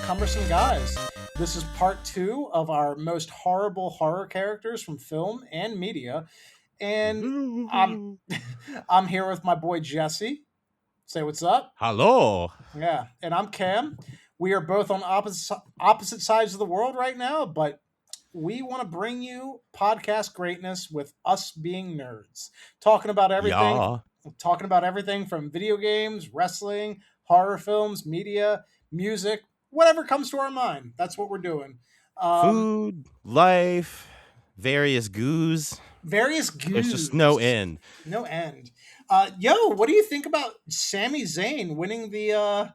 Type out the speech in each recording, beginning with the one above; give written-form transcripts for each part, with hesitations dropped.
Cumbersome Guys. This is part two of our most horrible horror characters from film and media. And I'm I'm here with my boy Jesse. Say what's up. Hello. Yeah. And I'm Cam. We are both on opposite sides of the world right now, but we want to bring you podcast greatness with us being nerds. Talking about everything Yeah. talking about everything from video games, wrestling, horror films, media, music, whatever comes to our mind. That's what we're doing. Um, Food, life, various goos. Various There's just no goos, end. no end. Yo, what do you think about Sami Zayn winning the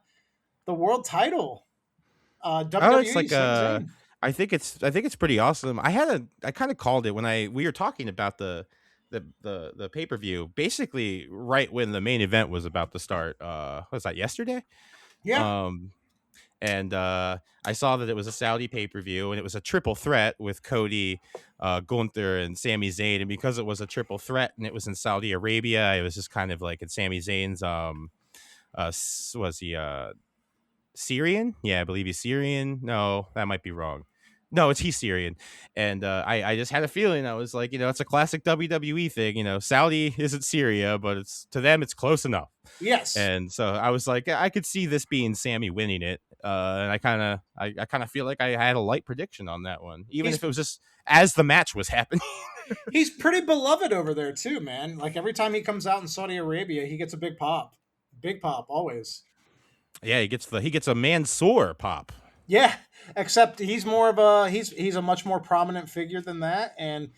world title? Oh, it's WWE like Sami Zayn. I think it's pretty awesome. I kind of called it when we were talking about the pay-per-view, basically right when the main event was about to start. Was that yesterday? Yeah, Um and I saw that it was a Saudi pay per view, and it was a triple threat with Cody, Gunther, and Sami Zayn. And because it was a triple threat and it was in Saudi Arabia, it was just kind of like in Sami Zayn's. Was he Syrian? Yeah, I believe he's Syrian. No, that might be wrong. No, he's Syrian, and I just had a feeling. I was like, it's a classic WWE thing. Saudi isn't Syria, but it's to them it's close enough. yes. And so I was like, I could see this being Sammy winning it. And I kind of feel like I had a light prediction on that one, even He's if it was just as the match was happening. he's pretty beloved over there too, man. Like every time he comes out in Saudi Arabia, he gets a big pop always. Yeah, he gets a Mansoor pop. Yeah, except he's more of a he's a much more prominent figure than that, and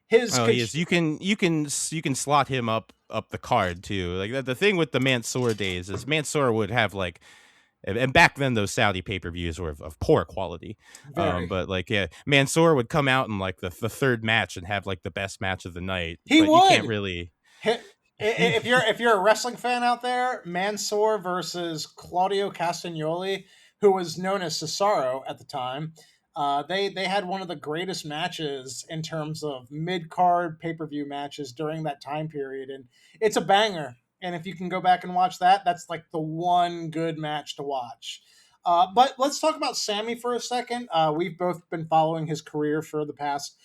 his Oh, he is. You can slot him up the card too. Like the thing with the Mansoor days is Mansoor would have like, and back then those Saudi pay per views were of poor quality. very But like, yeah, Mansoor would come out in like the third match and have like the best match of the night. he But you can't would. really. If you're a wrestling fan out there, Mansoor versus Claudio Castagnoli, who was known as Cesaro at the time, they had one of the greatest matches in terms of mid card pay per view matches during that time period, and it's a banger. And if you can go back and watch that, that's like the one good match to watch. But let's talk about Sammy for a second. We've both been following his career for the past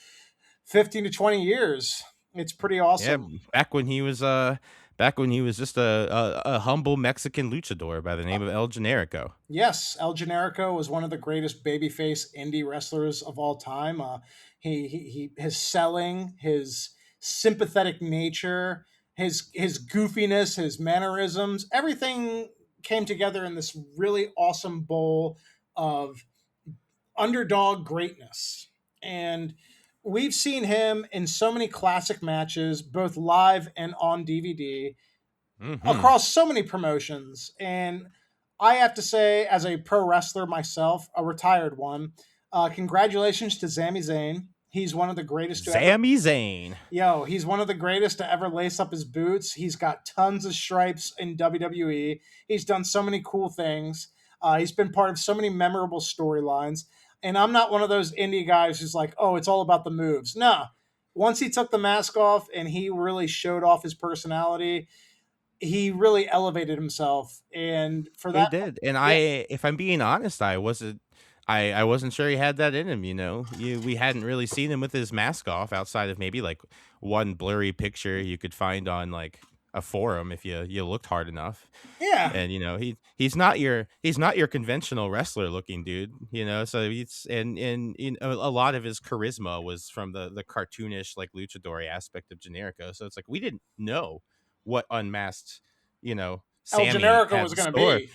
15 to 20 years. It's pretty Yeah, awesome. back when he was just a humble Mexican luchador by the Uh, name of El Generico. Yes, El Generico was one of the greatest babyface indie wrestlers of all time. His selling, his sympathetic nature, his goofiness, his mannerisms, everything came together in this really awesome bowl of underdog greatness. And we've seen him in so many classic matches, both live and on DVD, Hmm. across so many promotions. And I have to say, as a pro wrestler myself, a retired one, congratulations to Sami Zayn. He's one of the greatest to ever. Sami Zayn. He's one of the greatest to ever lace up his boots. He's got tons of stripes in WWE. He's done so many cool things. He's been part of so many memorable storylines. And I'm not one of those indie guys who's like, oh, it's all about the moves. No. Once he took the mask off and he really showed off his personality, he really elevated himself. And for He that, did, and yeah, if I'm being honest, I wasn't sure he had that in him. We hadn't really seen him with his mask off outside of maybe like one blurry picture you could find on like a forum if you looked hard enough. yeah, And he's not your conventional wrestler looking dude. So a lot of his charisma was from the cartoonish like luchador aspect of Generico. So it's like we didn't know what unmasked El Sammy Generico had was in going to store. be.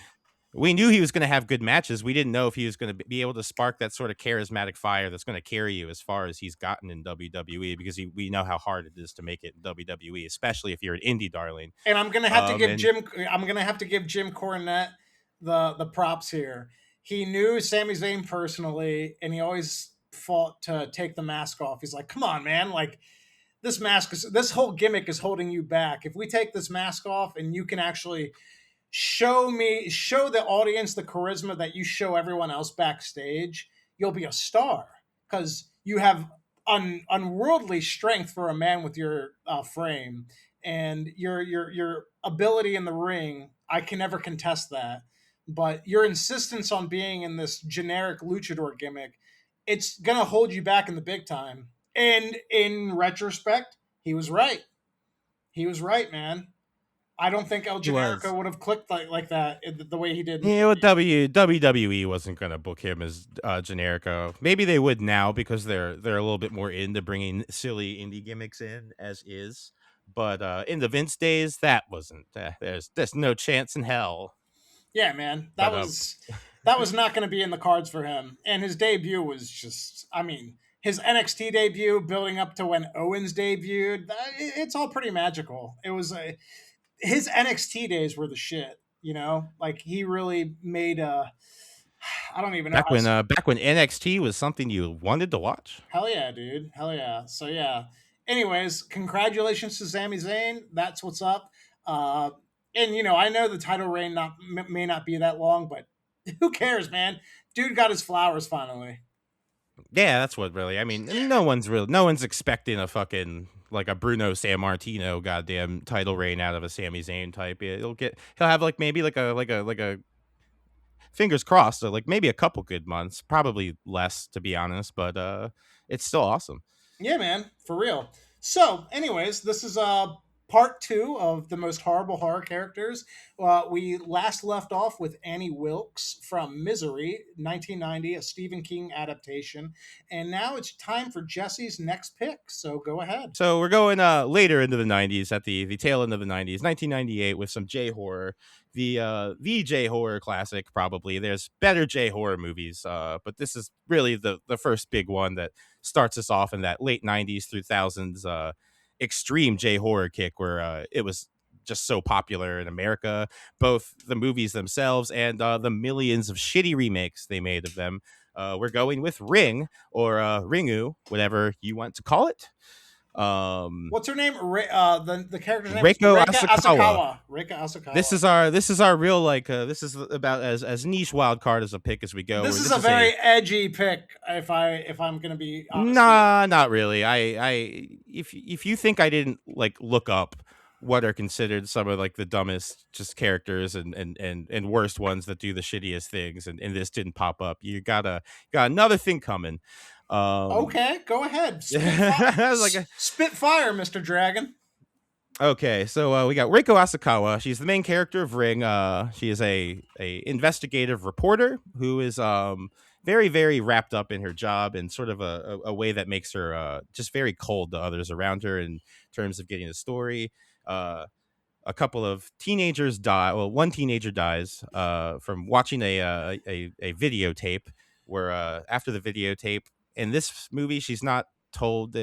We knew he was going to have good matches. We didn't know if he was going to be able to spark that sort of charismatic fire that's going to carry you as far as he's gotten in WWE, because we know how hard it is to make it in WWE, especially if you're an indie darling. And And I'm gonna have to give Jim Cornette the props here. He knew Sami Zayn personally, and he always fought to take the mask off. He's like, "Come on, man! Like this whole gimmick is holding you back. If we take this mask off, and you can actually show the audience the charisma that you show everyone else backstage, you'll be a star because you have unworldly strength for a man with your frame and your ability in the ring. I can never contest that. but your insistence on being in this generic luchador gimmick, it's gonna hold you back in the big time. And in retrospect, he was right. He was right, man. I don't think El He Generico was. would have clicked like that the way he did. Yeah, well, WWE wasn't gonna book him as Generico. Maybe they would now because they're a little bit more into bringing silly indie gimmicks in as is. But in the Vince days, that wasn't. There's no chance in hell. Yeah, man, But that was not going to be in the cards for him. And his debut was just, I mean, his NXT debut, building up to when Owens debuted, it's all pretty magical. It was his NXT days were the shit. You know, like he really made a. I don't even know how. back when NXT was something you wanted to watch. Hell yeah, dude. Hell yeah. So yeah. Anyways, congratulations to Sami Zayn. That's what's up. Uh, and you know, I know the title reign may not be that long, but who cares, man? Dude got his flowers finally. Yeah, that's what really. I mean, no one's expecting a fucking like a Bruno Sammartino goddamn title reign out of a Sami Zayn type. He'll have like maybe like a fingers crossed, like maybe a couple good months, probably less to be honest, but it's still awesome. Yeah, man, for real. So, anyways, this is part two of the most horrible horror characters. We last left off with Annie Wilkes from Misery, 1990, a Stephen King adaptation, and now it's time for Jesse's next pick. So go ahead. So we're going later into the 90s, at the tail end of the 90s, 1998, with some J horror, the J horror classic. Probably there's better J horror movies, but this is really the first big one that starts us off in that late 90s through thousands extreme J horror kick, where it was just so popular in America, both the movies themselves and the millions of shitty remakes they made of them. We're going with Ring, or Ringu, whatever you want to call it. What's her name? The character's name is Reiko Reika Asakawa. Asakawa. Reika Asakawa. This is our real, like this is about as niche wild card as a pick as we go. This is a very edgy pick. If I'm gonna be honest. Nah, not really. If you think I didn't like look up what are considered some of like the dumbest just characters and worst ones that do the shittiest things, and this didn't pop up, you got another thing coming. Okay, go ahead. Like Spit fire, Mr. Dragon. Okay, so we got Reiko Asakawa. She's the main character of Ring. She is a investigative reporter who is very, very wrapped up in her job in sort of a way that makes her just very cold to others around her in terms of getting a story. A couple of teenagers die. Well, one teenager dies from watching a videotape where after the videotape, in this movie, she's not told,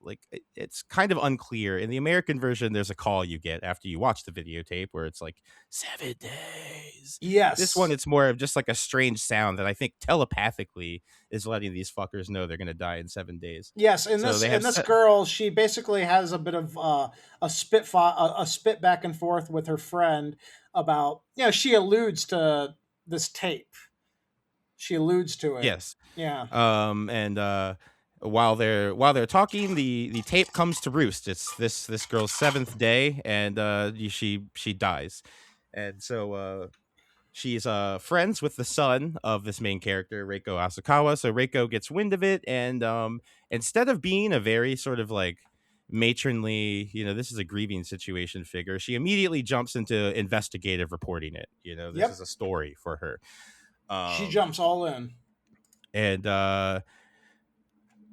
like it's kind of unclear. In the American version, there's a call you get after you watch the videotape where it's like 7 days. This one, Yes. it's more of just like a strange sound that I think telepathically is letting these fuckers know they're gonna die in 7 days. Yes, So they have this girl, she basically has a bit of a spit back and forth with her friend about, you know, she alludes to this tape. She alludes to it. Yes. Yeah. And while they're talking, the tape comes to roost. It's this girl's seventh day, and she dies, and so she's friends with the son of this main character, Reiko Asakawa. So Reiko gets wind of it, and instead of being a very sort of like matronly, this is a grieving situation figure, she immediately jumps into investigative reporting it. This is a story for her. She jumps all in. And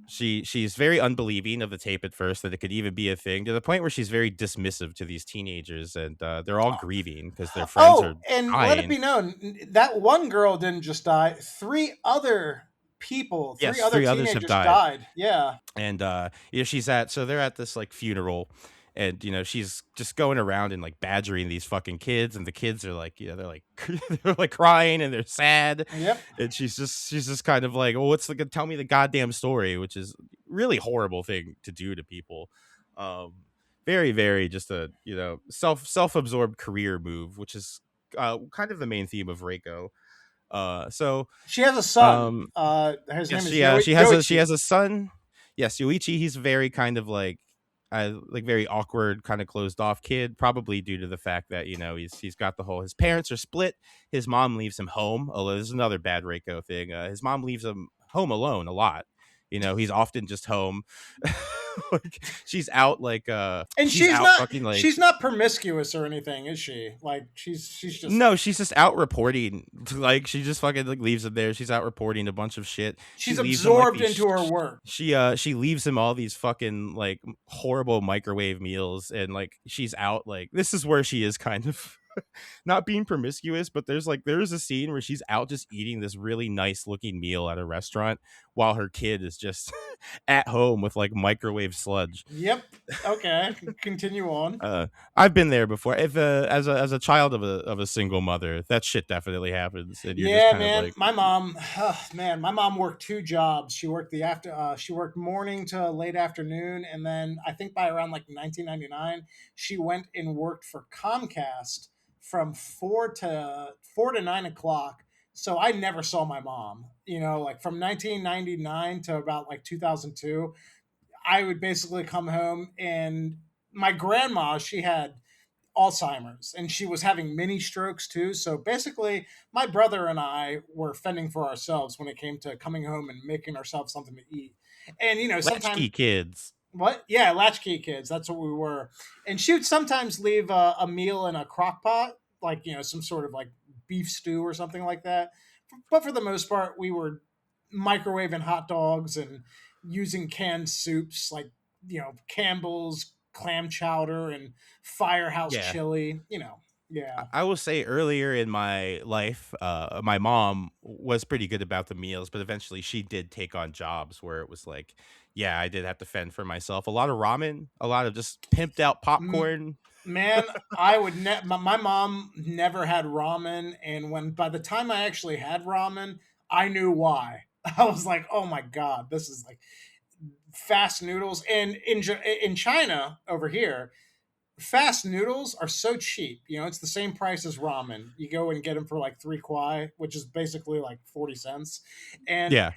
she's very unbelieving of the tape at first, that it could even be a thing, to the point where she's very dismissive to these teenagers, and they're all grieving because their friends are and dying. let it be known that one girl didn't just die; three other people, Yes, other three others teenagers have died. Yeah. And they're at this like funeral, and she's just going around and like badgering these fucking kids, and the kids are like, they're like they're like crying and they're sad. Yep. And she's just kind of like, well, tell me the goddamn story, which is really horrible thing to do to people. Very, very just a self-absorbed career move, which is kind of the main theme of Reiko. So she has a son. His name is she has a son. Yes, Yuichi. He's very kind of like, like very awkward, kind of closed off kid, probably due to the fact that he's got the whole his parents are split. His mom leaves him home. Although there's another bad Reiko thing. His mom leaves him home alone a lot. He's often just home. Like And she's out fucking like she's not promiscuous or anything, is she? Like she's just no, she's just out reporting. Like she just fucking like leaves him there. She's out reporting a bunch of shit. She she's leaves him like absorbed these into her work. she leaves him all these fucking like horrible microwave meals, and like she's out like this is where she is kind of not being promiscuous, but there's a scene where she's out just eating this really nice looking meal at a restaurant while her kid is just at home with like microwave sludge. Yep. Okay. Continue on. I've been there before. If as a child of a single mother, that shit definitely happens, and you're just Yeah, kind of man. like, My mom, my mom worked two jobs. She worked morning to late afternoon, and then I think by around like 1999, she went and worked for Comcast from 4 to 9 o'clock. So I never saw my mom. Like from 1999 to about like 2002, I would basically come home, and my grandma, she had Alzheimer's, and she was having mini strokes too. So basically, my brother and I were fending for ourselves when it came to coming home and making ourselves something to eat. And sometimes latchkey kids. what? Yeah, latchkey kids. That's what we were. And she would sometimes leave a meal in a crock pot, like some sort of like beef stew or something like that. But for the most part, we were microwaving hot dogs and using canned soups like Campbell's clam chowder and Firehouse Yeah. chili. Yeah. I will say earlier in my life, my mom was pretty good about the meals, but eventually she did take on jobs where it was like, yeah, I did have to fend for myself. A lot of ramen, a lot of just pimped out popcorn. Man, I would my mom never had ramen, and by the time I actually had ramen, I knew why. I was like, "Oh my god, this is like fast noodles." And in China over here, fast noodles are so cheap. It's the same price as ramen. You go and get them for like 3 kwai, which is basically like 40 cents. And Yeah.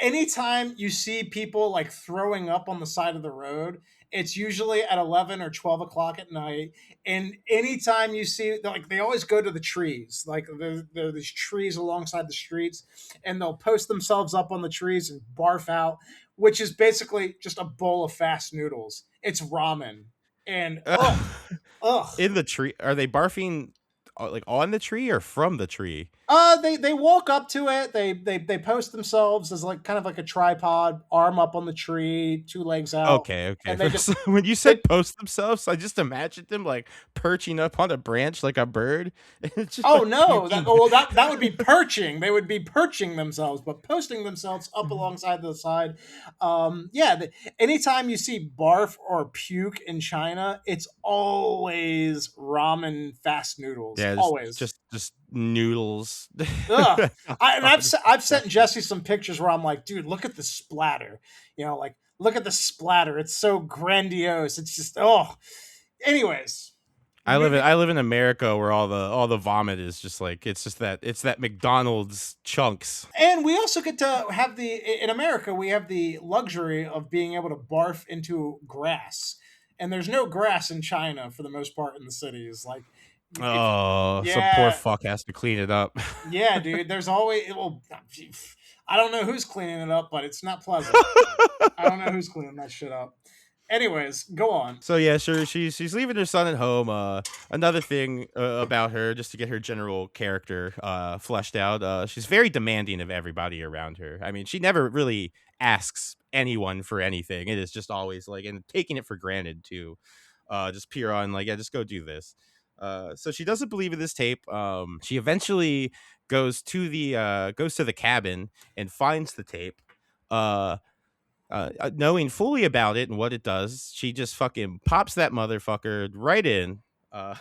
anytime you see people like throwing up on the side of the road, it's usually at 11 or 12 o'clock at night. And anytime you see, like, they always go to the trees, like there are these trees alongside the streets, and they'll post themselves up on the trees and barf out, which is basically just a bowl of fast noodles. It's ramen. And ugh. In the tree, are they barfing like on the tree or from the tree? They walk up to it. They post themselves as like kind of like a tripod, arm up on the tree, two legs out, Okay, okay. and they just When you they. said post themselves, I just imagined them like perching up on a branch like a bird. And it's just Oh like no, puking. that would be perching. They would be perching themselves, but posting themselves up alongside the side. Yeah. Anytime you see barf or puke in China, it's always ramen fast noodles. Yeah, Always. just noodles. Ugh. God. I've sent Jesse some pictures where I'm like, dude, look at the splatter. Like look at the splatter. It's so grandiose. It's just Anyways, moving. I live in America where all the vomit is just like it's that McDonald's chunks. And we also get to have in America, we have the luxury of being able to barf into grass. And there's no grass in China for the most part in the cities. Like, if, Oh, some poor yeah, fuck has to clean it up. yeah, dude, there's always, well, I don't know who's cleaning it up, but it's not pleasant. I don't know who's cleaning that shit up. Anyways, go on. So yeah, sure. She's leaving her son at home. Another thing about her, just to get her general character fleshed out. She's very demanding of everybody around her. I mean, she never really asks anyone for anything. It is just always like, and taking it for granted too. Just pure on like, yeah, just go do this. So she doesn't believe in this tape. She eventually goes to the cabin and finds the tape. Knowing fully about it and what it does, she just fucking pops that motherfucker right in. Uh,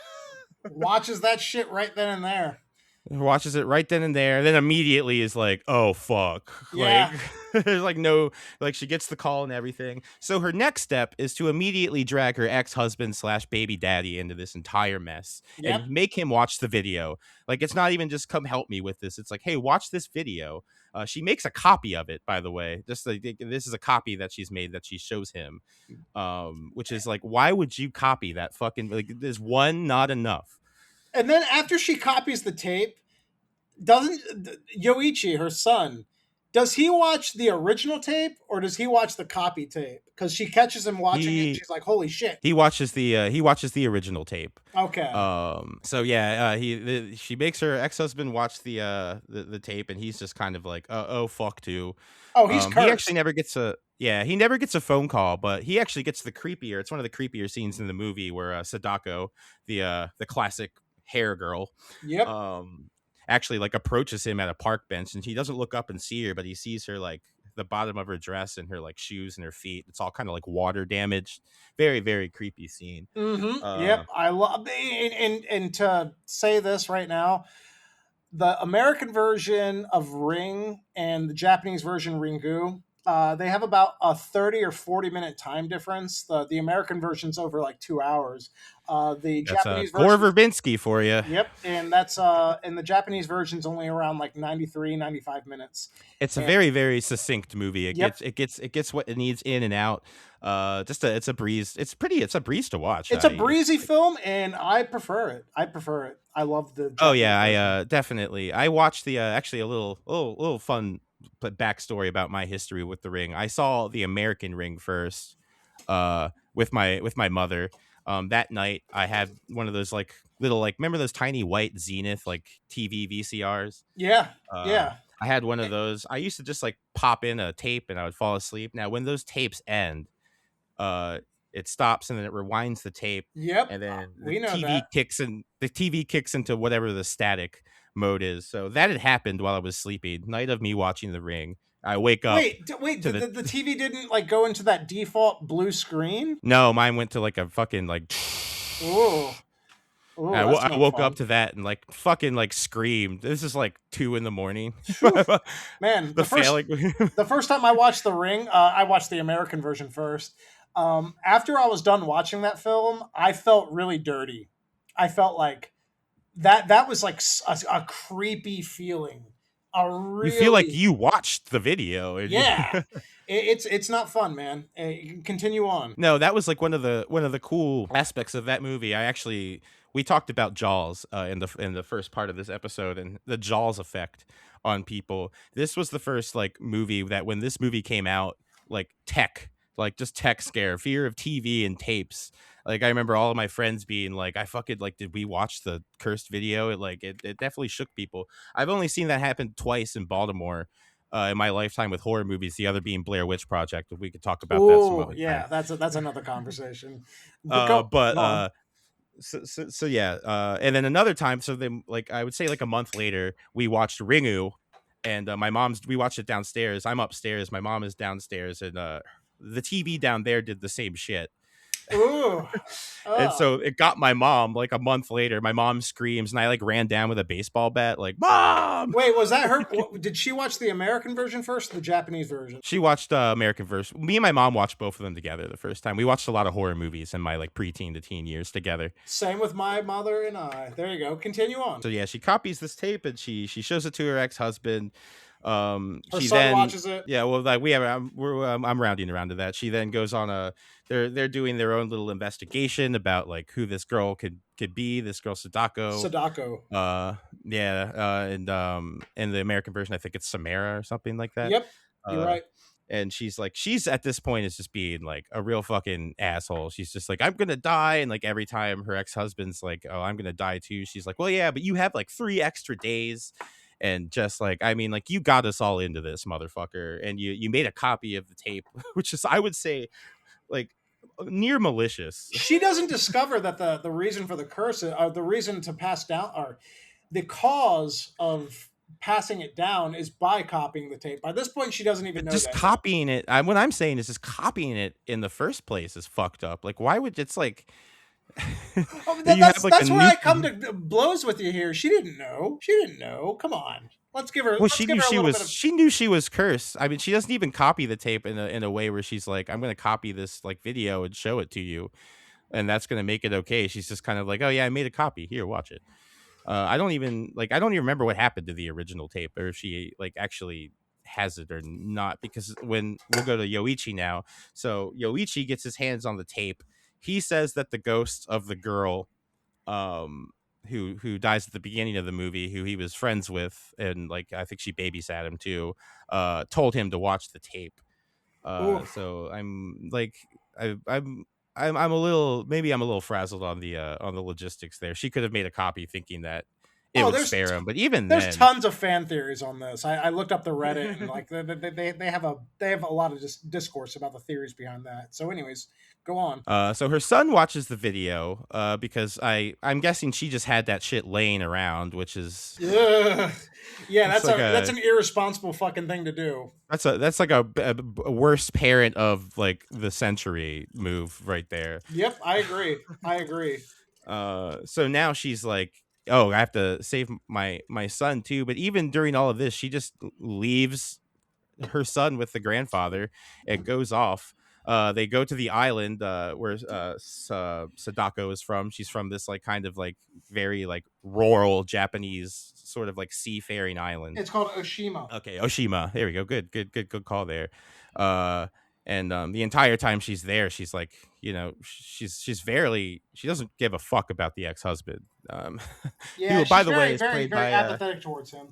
Watches that shit right then and there. Watches it right then and there, then immediately is like, "Oh fuck!" Like, Yeah. there's like no, like she gets the call and everything. So her next step is to immediately drag her ex-husband slash baby daddy into this entire mess Yep. and make him watch the video. Like, it's not even just come help me with this. It's like, hey, watch this video. She makes a copy of it, by the way. Just like, this is a copy that she's made that she shows him, which is like, why would you copy that fucking, like, is one not enough? And then after she copies the tape, doesn't Yoichi, her son, does he watch the original tape or does he watch the copy tape? Because she catches him watching it and He she's like, "Holy shit!" he watches the original tape. Okay. So yeah, she makes her ex-husband watch the tape, and he's just kind of like, oh fuck too. Oh, he's He actually cursed. never gets he never gets a phone call, but he actually gets the creepier. It's one of the creepier scenes in the movie where Sadako, the classic hair girl, Yep. um, actually like approaches him at a park bench, and he doesn't look up and see her, but he sees her like the bottom of her dress and her like shoes and her feet. It's all kind of like water damaged. Very, very creepy scene. Mm-hmm. Uh, Yep. I love and to say this right now, the American version of Ring and the Japanese version Ringu, they have about a 30 or 40-minute time difference. The American version's over like 2 hours. The that's Japanese Gore version, Verbinski for you. yep, and that's and the Japanese version's only around like 93, 95 minutes. It's a And very, very succinct movie. yep, It gets what it needs in and out. It's a breeze. It's a breeze to watch. it's a breezy film, and I prefer it. I prefer it. I love the Oh Japanese yeah, I version. definitely. I watched the actually a little fun backstory about my history with the Ring. I saw the American Ring first, with my mother. That night I had one of those like little, like, remember those tiny white Zenith like TV VCRs? Yeah, Uh, yeah, I had one of those. I used to just like pop in a tape and I would fall asleep. Now when those tapes end, uh it stops and then it rewinds the tape, yep. and then We know that. the TV kicks into whatever the static mode is. So that had happened while I was sleeping. Night of me watching the Ring. I wake up Wait, to the the TV didn't like go into that default blue screen? no, mine went to like a fucking like Oh, oh, that's I not woke up fun. to that and like fucking like screamed. This is like 2 a.m. Phew. Man, The failing. the first time I watched The Ring, I watched the American version first. After I was done watching that film, I felt really dirty. I felt like that was like a creepy feeling. A You feel like really you watched the video and you yeah. It's not fun, man. You can continue on. No, that was like one of the cool aspects of that movie. We talked about Jaws in the first part of this episode, and the Jaws effect on people. This was the first like movie that when this movie came out, like just tech scare, fear of TV and tapes. Like I remember all of my friends being like, "I fucking like, did we watch the cursed video?" It definitely shook people. I've only seen that happen twice in Baltimore, in my lifetime with horror movies. The other being Blair Witch Project. If we could talk about that some Oh other time. yeah, that's another conversation. But go But on. so yeah. And then another time. So then, like I would say, like a month later, we watched Ringu, and we watched it downstairs. I'm upstairs. My mom is downstairs, and the TV down there did the same shit. Ooh. And Oh. so it got my mom like a month later. My mom screams, and I like ran down with a baseball bat, like, "Mom!" Wait, was that her? Did she watch the American version first or the Japanese version? She watched American version. Me and my mom watched both of them together the first time. We watched a lot of horror movies in my like preteen to teen years together. Same with my mother and I. There you go. Continue on. So yeah, she copies this tape and she shows it to her ex-husband. Her She son then watches it. yeah, well, like we have I'm rounding around to that. She then goes on they're doing their own little investigation about like who this girl could be. This girl Sadako. Sadako. Uh yeah, and in the American version I think it's Samara or something like that. Yep, you're Uh right. and she's at this point is just being like a real fucking asshole. She's just like, I'm gonna die, and like every time her ex-husband's like, oh, I'm gonna die too, she's like, well, yeah, but you have like 3 extra days. And just like, I mean, like, you got us all into this, motherfucker, and you made a copy of the tape, which is, I would say, like, near malicious. She doesn't discover that the reason for the curse, the reason to pass down, or the cause of passing it down is by copying the tape. By this point, she doesn't even But know just that yet. copying it, what I'm saying is just copying it in the first place is fucked up. Like, why would it's like Oh, you have like a that's where new. I come to blows with you here. She didn't know. She didn't know. Come on. Well, Let's give her a little bit of. she knew she was cursed. I mean, she doesn't even copy the tape in a way where she's like, I'm gonna copy this like video and show it to you, and that's gonna make it okay. She's just kind of like, oh yeah, I made a copy. Here, watch it. I don't even remember what happened to the original tape, or if she like actually has it or not, because when we'll go to Yoichi now. So Yoichi gets his hands on the tape. He says that the ghost of the girl um who dies at the beginning of the movie, who he was friends with, and like I think she babysat him too, told him to watch the tape. Oof. So I'm like, I, I'm a little, maybe I'm a little frazzled on the logistics there. She could have made a copy thinking that it Oh, would spare him, but even there's then, tons of fan theories on this. I looked up the Reddit and like they have a lot of just discourse about the theories behind that. So, anyways, go on. so her son watches the video, because I'm guessing she just had that shit laying around, which is Ugh. Yeah, it's like that's a an irresponsible fucking thing to do. that's like a worst parent of like the century move right there. Yep, I agree. I agree. So now she's like, oh, I have to save my son too. But even during all of this, she just leaves her son with the grandfather. It goes off. They go to the island where Sadako is from. She's from this like kind of like very like rural Japanese sort of like seafaring island. It's called Oshima. Okay, Oshima. There we go. Good call there. Uh, and the entire time she's there, she's like, she doesn't give a fuck about the ex husband. Yeah, Who, by she's the way, very, is very, played very by apathetic towards him.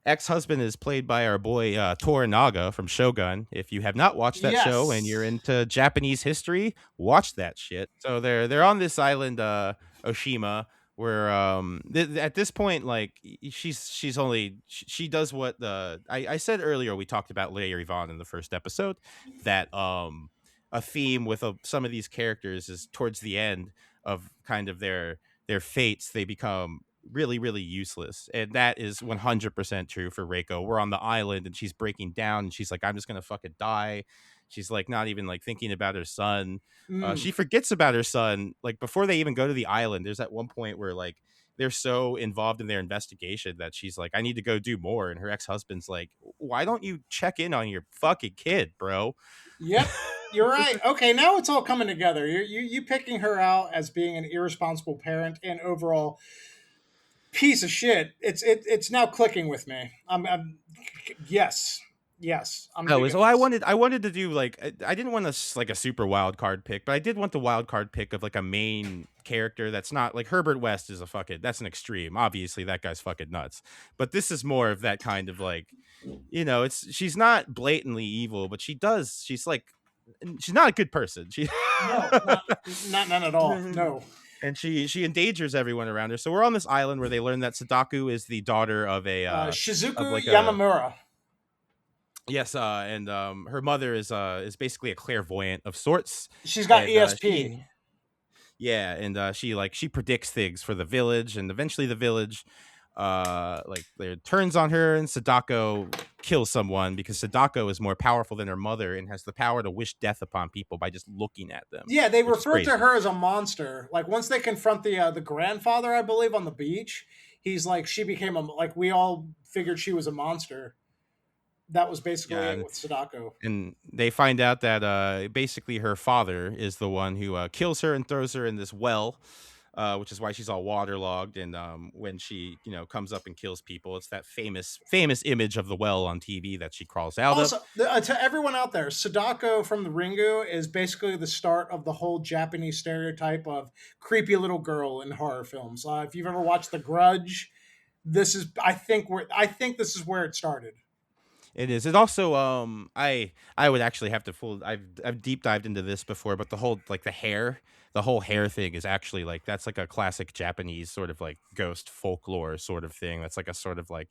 ex-husband is played by our boy Toranaga from Shogun. If you have not watched that show and you're Yes. into Japanese history, watch that shit. So they're on this island, Oshima, where at this point, like she's only she does what the I said earlier. We talked about Larry Vaughn in the first episode, that a theme with some of these characters is towards the end of kind of their fates, they become really really useless, and that is 100% true for Reiko. We're on the island and she's breaking down and she's like, I'm just gonna fucking die. She's like not even like thinking about her son. Mm. She forgets about her son like before they even go to the island. There's at one point where like they're so involved in their investigation that she's like, I need to go do more, and her ex-husband's like, why don't you check in on your fucking kid, bro? Yep, you're right. Okay, now it's all coming together. You picking her out as being an irresponsible parent and overall piece of shit. It's now clicking with me. I'm yes, yes. I'm Oh, digging I this. wanted to do like I didn't want like a super wild card pick, but I did want the wild card pick of like a main character that's not like Herbert West is a fucking, that's an extreme. Obviously, that guy's fucking nuts. But this is more of that kind of like, it's she's not blatantly evil, but she's like, she's not a good person. She No, not none at all. No. and she endangers everyone around her. So we're on this island where they learn that Sadako is the daughter of a of Shizuku like a Yamamura. yes, and her mother is basically a clairvoyant of sorts, She's got and ESP. yeah, and she predicts things for the village, and eventually the village like turns on her, and Sadako kills someone because Sadako is more powerful than her mother and has the power to wish death upon people by just looking at them, Yeah, they which is refer to crazy. her as a monster. Like once they confront the grandfather, I believe, on the beach, he's like she became a like we all figured she was a monster. That was basically Yeah, it with Sadako. and they find out that basically her father is the one who kills her and throws her in this well, which is why she's all waterlogged. And when she comes up and kills people, it's that famous image of the well on TV that she crawls out of. Also, to everyone out there, Sadako from the Ringu is basically the start of the whole Japanese stereotype of creepy little girl in horror films. If you've ever watched The Grudge, this is I think this is where it started. It is. It also I would actually have to I've deep dived into this before, but the whole like the whole hair thing is actually like that's like a classic Japanese sort of like ghost folklore sort of thing. That's like a sort of like,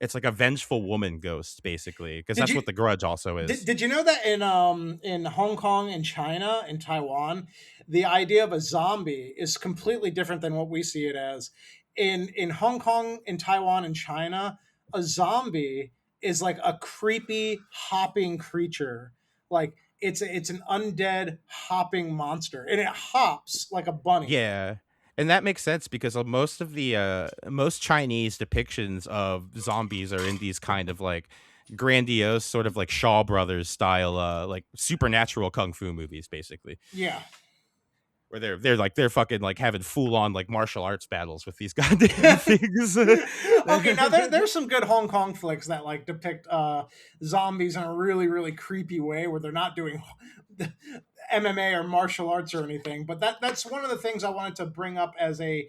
it's like a vengeful woman ghost basically, because Did that's you what the Grudge also is. did you know that in Hong Kong and China and Taiwan, the idea of a zombie is completely different than what we see it as. In Hong Kong, in Taiwan, and China, a zombie is like a creepy hopping creature. Like it's an undead hopping monster, and it hops like a bunny. Yeah. And that makes sense because most of the most Chinese depictions of zombies are in these kind of like grandiose sort of like Shaw Brothers style like supernatural kung fu movies basically, Yeah. where they're fucking like having full on like martial arts battles with these goddamn things. Okay, now there's some good Hong Kong flicks that like depict zombies in a really really creepy way where they're not doing MMA or martial arts or anything. But that's one of the things I wanted to bring up as a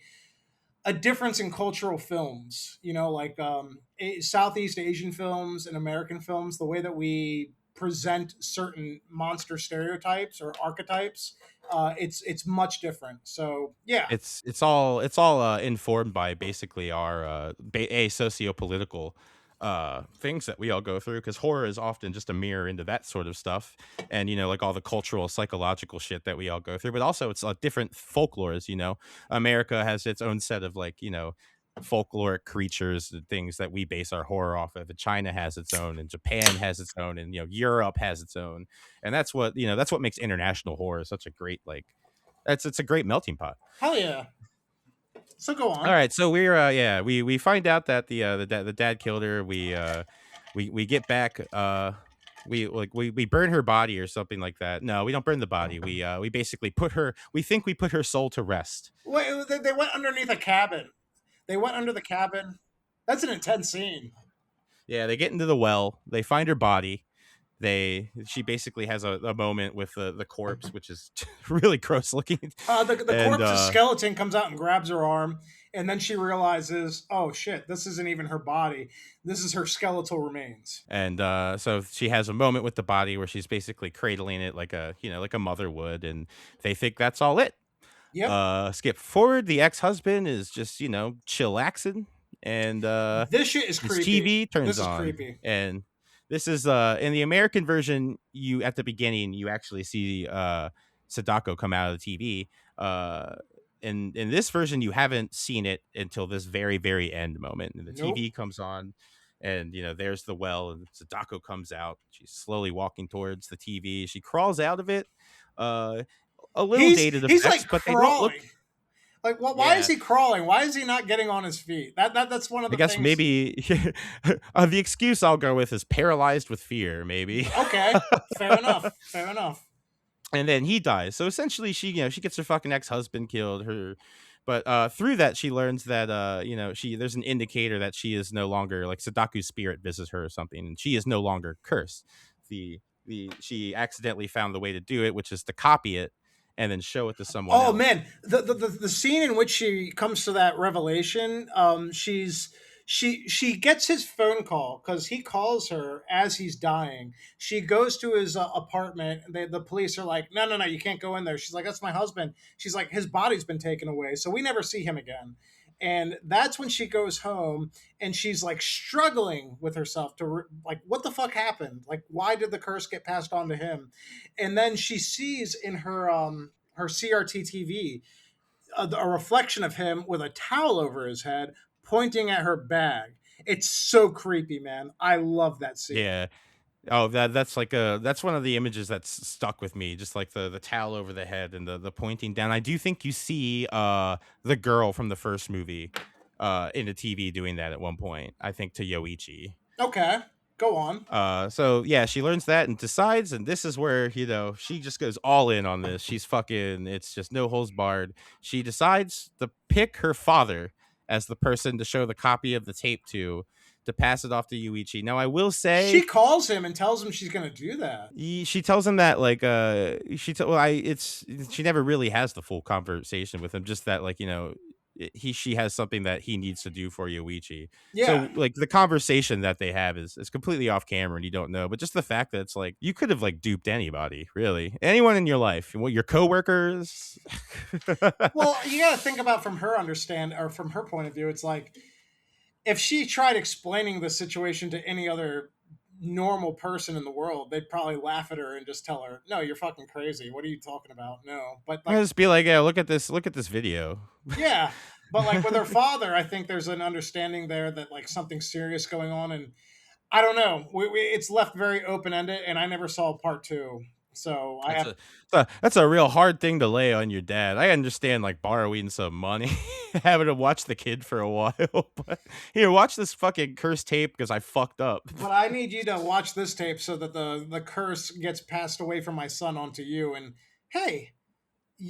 difference in cultural films. You know, like Southeast Asian films and American films, the way that we present certain monster stereotypes or archetypes, it's much different. So yeah, It's all informed by basically our socio-political things that we all go through, because horror is often just a mirror into that sort of stuff, and like all the cultural psychological shit that we all go through, but also it's different folklores. America has its own set of like folkloric creatures and things that we base our horror off of, and China has its own, and Japan has its own, and Europe has its own, and that's what makes international horror such a great like it's a great melting pot. hell yeah. So go All on. right, so we're we find out that the dad killed her. We get back. We burn her body or something like that. No, we don't burn the body. We basically put her. We think we put her soul to rest. Wait, they went underneath a cabin. They went under the cabin. That's an intense scene. Yeah, they get into the well. They find her body. She basically has a moment with the corpse, which is really gross looking. The And corpse's skeleton comes out and grabs her arm, and then she realizes, oh shit, this isn't even her body. This is her skeletal remains. and so she has a moment with the body where she's basically cradling it like a mother would, and they think that's all it. Yep. Skip forward, the ex-husband is just chillaxing, and This shit is his creepy. TV turns This is on, creepy. and this is in the American version. You at the beginning, you actually see Sadako come out of the TV. In this version, you haven't seen it until this very very end moment, and the Nope. TV comes on, and there's the well, and Sadako comes out. She's slowly walking towards the TV. She crawls out of it. Uh, a little dated He's effects, like but they don't look. crawling. Like, why is Yeah, he crawling? Why is he not getting on his feet? That's one of I the guess things. maybe the excuse I'll go with is paralyzed with fear, maybe. Okay, fair enough. Fair enough. And then he dies. So essentially, she gets her fucking ex husband killed. But through that, she learns that there's an indicator that she is no longer like Sadaku's spirit visits her or something, and she is no longer cursed. She accidentally found the way to do it, which is to copy it and then show it to someone Oh else. man, the scene in which she comes to that revelation, she gets his phone call because he calls her as he's dying. She goes to his apartment. The police are like, no, no, no, you can't go in there. She's like, that's my husband. She's like, his body's been taken away, so we never see him again. And that's when she goes home and she's like struggling with herself to like, what the fuck happened? Like, why did the curse get passed on to him? And then she sees in her CRT TV a reflection of him with a towel over his head, pointing at her bag. It's so creepy, man. I love that scene. Yeah. Oh, that's one of the images that's stuck with me. Just like the towel over the head and the pointing down. I do think you see the girl from the first movie in the TV doing that at one point. I think to Yoichi. Okay, go on. So yeah, she learns that and decides, and this is where she just goes all in on this. She's fucking. It's just no holds barred. She decides to pick her father as the person to show the copy of the tape to pass it off to Yuichi. Now I will She say calls him and tells him she's gonna do that. she tells him that like she never really has the full conversation with him, just that like she has something that he needs to do for Yoichi. Yeah. So like the conversation that they have is completely off camera and you don't know, but just the fact that it's like you could have like duped anybody, really, anyone in your life, your coworkers. Well, you got to think about from her understand or from her point of view. It's like if she tried explaining the situation to any other normal person in the world, they'd probably laugh at her and just tell her, "No, you're fucking crazy. What are you talking about?" No, but I'll like, just be like, yeah, look at this video. yeah, but like with her father, I think there's an understanding there that like something serious going on, and I don't know. It's left very open ended, and I never saw part two, so I That's have. a real hard thing to lay on your dad. I understand like borrowing some money, having to watch the kid for a while, but here, watch this fucking cursed tape because I fucked up. But I need you to watch this tape so that the curse gets passed away from my son onto you. And hey,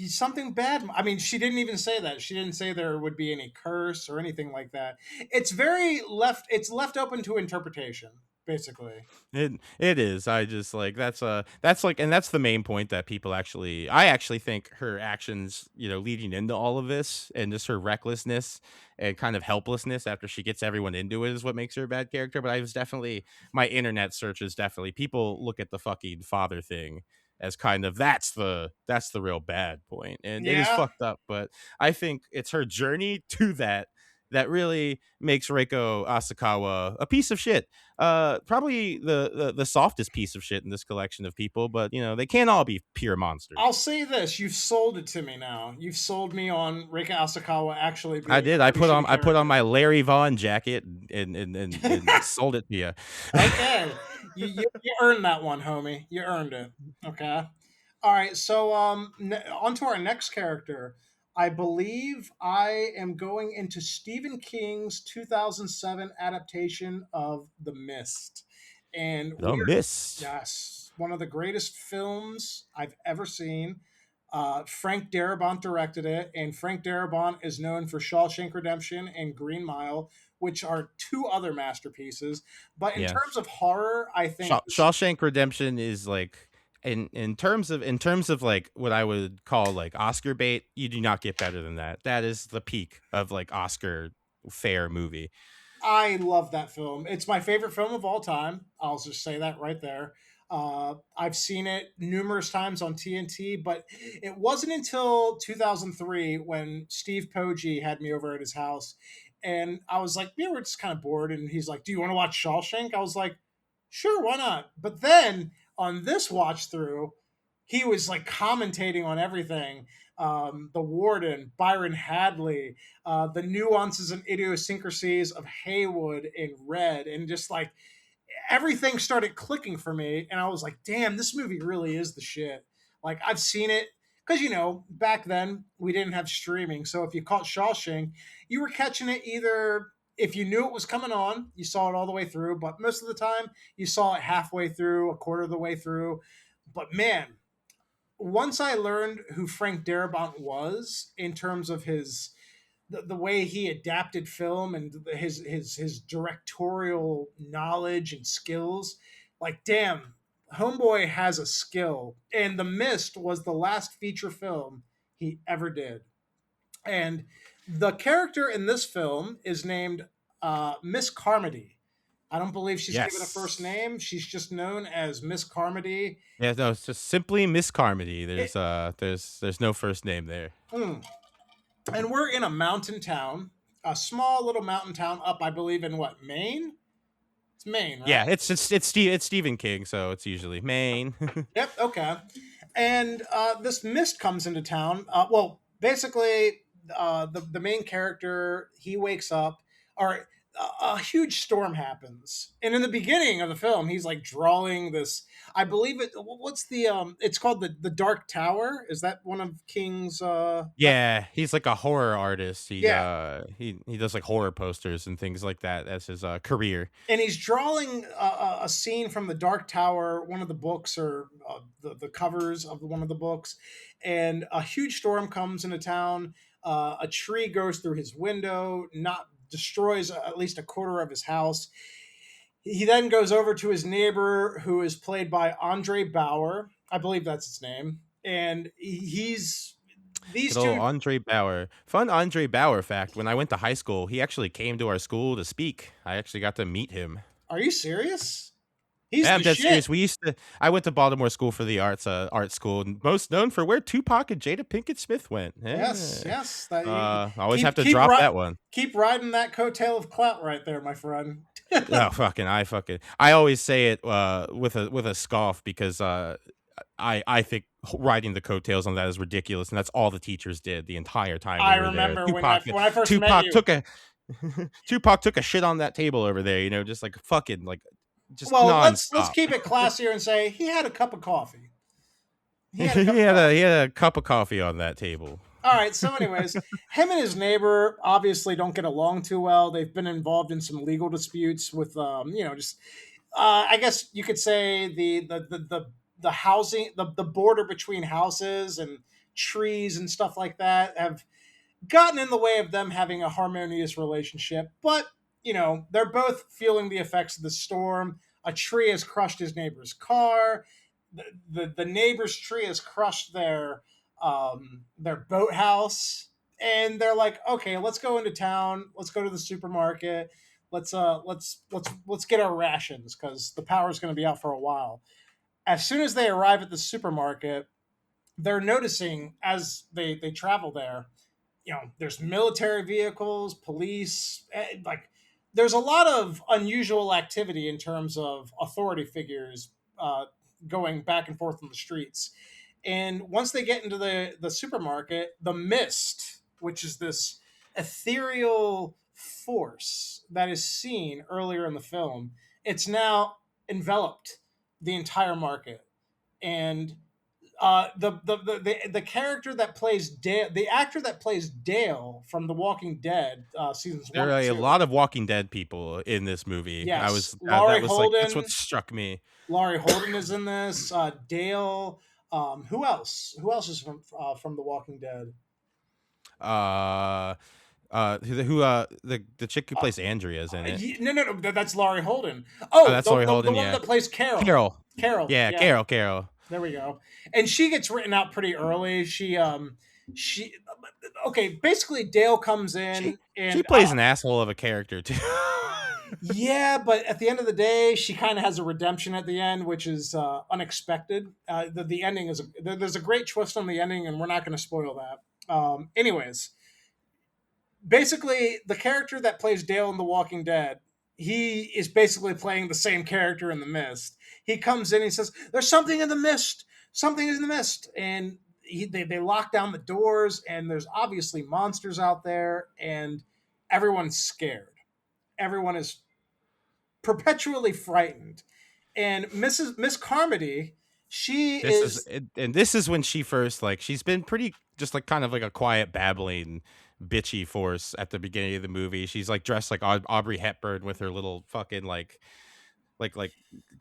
Something bad. I mean, she didn't even say that. She didn't say there would be any curse or anything like that. It's very left. It's left open to interpretation, basically. It is. I just like that's like and that's the main point that people actually I actually think her actions, leading into all of this and just her recklessness and kind of helplessness after she gets everyone into it is what makes her a bad character. But I was definitely my internet search is definitely people look at the fucking father thing as kind of that's the real bad point. And it is Yeah, fucked up, but I think it's her journey to that really makes Reiko Asakawa a piece of shit, probably the softest piece of shit in this collection of people, but they can't all be pure I'll monsters. say this: you've sold it to me now. You've sold me on Reika Asakawa actually I being did. a pretty shitty I put on character. my Larry Vaughn jacket and sold it to you. Okay, you earned that one, homie. You earned it. Okay. All right. So on to our next character. I believe I am going into Stephen King's 2007 adaptation of The Mist, and The we're Mist. yes, one of the greatest films I've ever seen. Frank Darabont directed it, and Frank Darabont is known for Shawshank Redemption and Green Mile, which are two other masterpieces. But in Yeah. terms of horror, I think this, Shawshank Redemption is like in terms of like what I would call like Oscar bait, you do not get better than that. That is the peak of like Oscar fair movie. I love that film. It's my favorite film of all time. I'll just say that right there. I've seen it numerous times on TNT, but it wasn't until 2003 when Steve Poggi had me over at his house. And I was like, yeah, we're just kind of bored. And he's like, do you want to watch Shawshank? I was like, sure, why not? But then on this watch through, he was like commentating on everything. The warden, Byron Hadley, the nuances and idiosyncrasies of Haywood in Red, and just like everything started clicking for me. And I was like, damn, this movie really is the shit. Like, I've seen it because, back then we didn't have streaming. So if you caught Shawshank, you were catching it either if you knew it was coming on, you saw it all the way through, but most of the time you saw it halfway through, a quarter of the way through. But man, once I learned who Frank Darabont was in terms of the way he adapted film and his directorial knowledge and skills, like damn, homeboy has a skill. And The Mist was the last feature film he ever did. And the character in this film is named Miss Carmody. I don't believe she's given a first Yes. name. She's just known as Miss Carmody. Yeah, no, it's just simply Miss Carmody. It, There's no first name there. mm, and we're in a mountain town, a small little mountain town up, I believe, in what, Maine? It's Maine, right? Yeah, it's Stephen King, so it's usually Maine. Yep. Okay. And this mist comes into town. Well, basically, the main character, he wakes up, or a huge storm happens, and in the beginning of the film, he's like drawing this. I believe it. What's the? It's called the Dark Tower. Is that one of King's? Yeah, he's like a horror artist. Yeah, He does like horror posters and things like that as his career. and he's drawing a scene from the Dark Tower, one of the books, or the covers of one of the books, and a huge storm comes into town. A tree goes through his window, not destroys at least a quarter of his house. He then goes over to his neighbor, who is played by Andre Bauer. I believe that's his name, and he's Good these old two. Andre Bauer. Fun Andre Bauer fact: when I went to high school, he actually came to our school to speak. I actually got to meet him. Are you serious? He's Yeah, I'm the dead shit. serious. I went to Baltimore School for the Arts, art school, and most known for where Tupac and Jada Pinkett Smith went. Yes, Yeah. yes. That you Always have keep to keep drop ri- that one. keep riding that coattail of clout right there, my friend. Oh, I always say it with a scoff because I think riding the coattails on that is ridiculous, and that's all the teachers did the entire time I we were there. remember when I first met Tupac you. took a Tupac took a shit on that table over there, just like fucking like just Well, let's nonstop. keep it classier and say he had a cup of coffee. He he had a cup of had coffee. a cup of coffee on that table. All right. So, anyways, him and his neighbor obviously don't get along too well. They've been involved in some legal disputes with, just I guess you could say the the housing, the border between houses and trees and stuff like that have gotten in the way of them having a harmonious relationship. But, they're both feeling the effects of the storm. A tree has crushed his neighbor's car. The neighbor's tree has crushed their boathouse. And they're like, okay, let's go into town. Let's go to the supermarket. Let's get our rations because the power's going to be out for a while. As soon as they arrive at the supermarket, they're noticing as they travel there, there's military vehicles, police, like there's a lot of unusual activity in terms of authority figures uh, going back and forth on the streets. And once they get into the supermarket, the mist, which is this ethereal force that is seen earlier in the film, it's now enveloped the entire market. And the character that plays Dale, the actor that plays Dale from The Walking Dead, seasons There one are and a two. lot of Walking Dead people in this movie. Yes, That was like that's what struck me. Laurie Holden is in this. Dale. Who else? Who else is from The Walking Dead? Uh, the chick who Uh, plays Andrea is in it. no, that's Laurie Holden. Oh, Oh, that's Laurie the Holden. woman Yeah, that plays Carol. Carol. Carol. Yeah, Yeah. Carol. There we go. And she gets written out pretty early. She okay, basically Dale comes in She and plays an asshole of a character too. yeah, but at the end of the day, she kind of has a redemption at the end, which is unexpected. The ending is there's a great twist on the ending, and we're not going to spoil that. Anyways, basically, the character that plays Dale in The Walking Dead, he is basically playing the same character in The Mist. He comes in, he says, "There's something in the mist. Something is in the mist," and they lock down the doors, and there's obviously monsters out there, and everyone's scared. Everyone is perpetually frightened. And Miss Carmody, she This is is and this is when she first she's been pretty just kind of like a quiet babbling bitchy force at the beginning of the movie. She's like dressed like Aubrey Hepburn with her little fucking like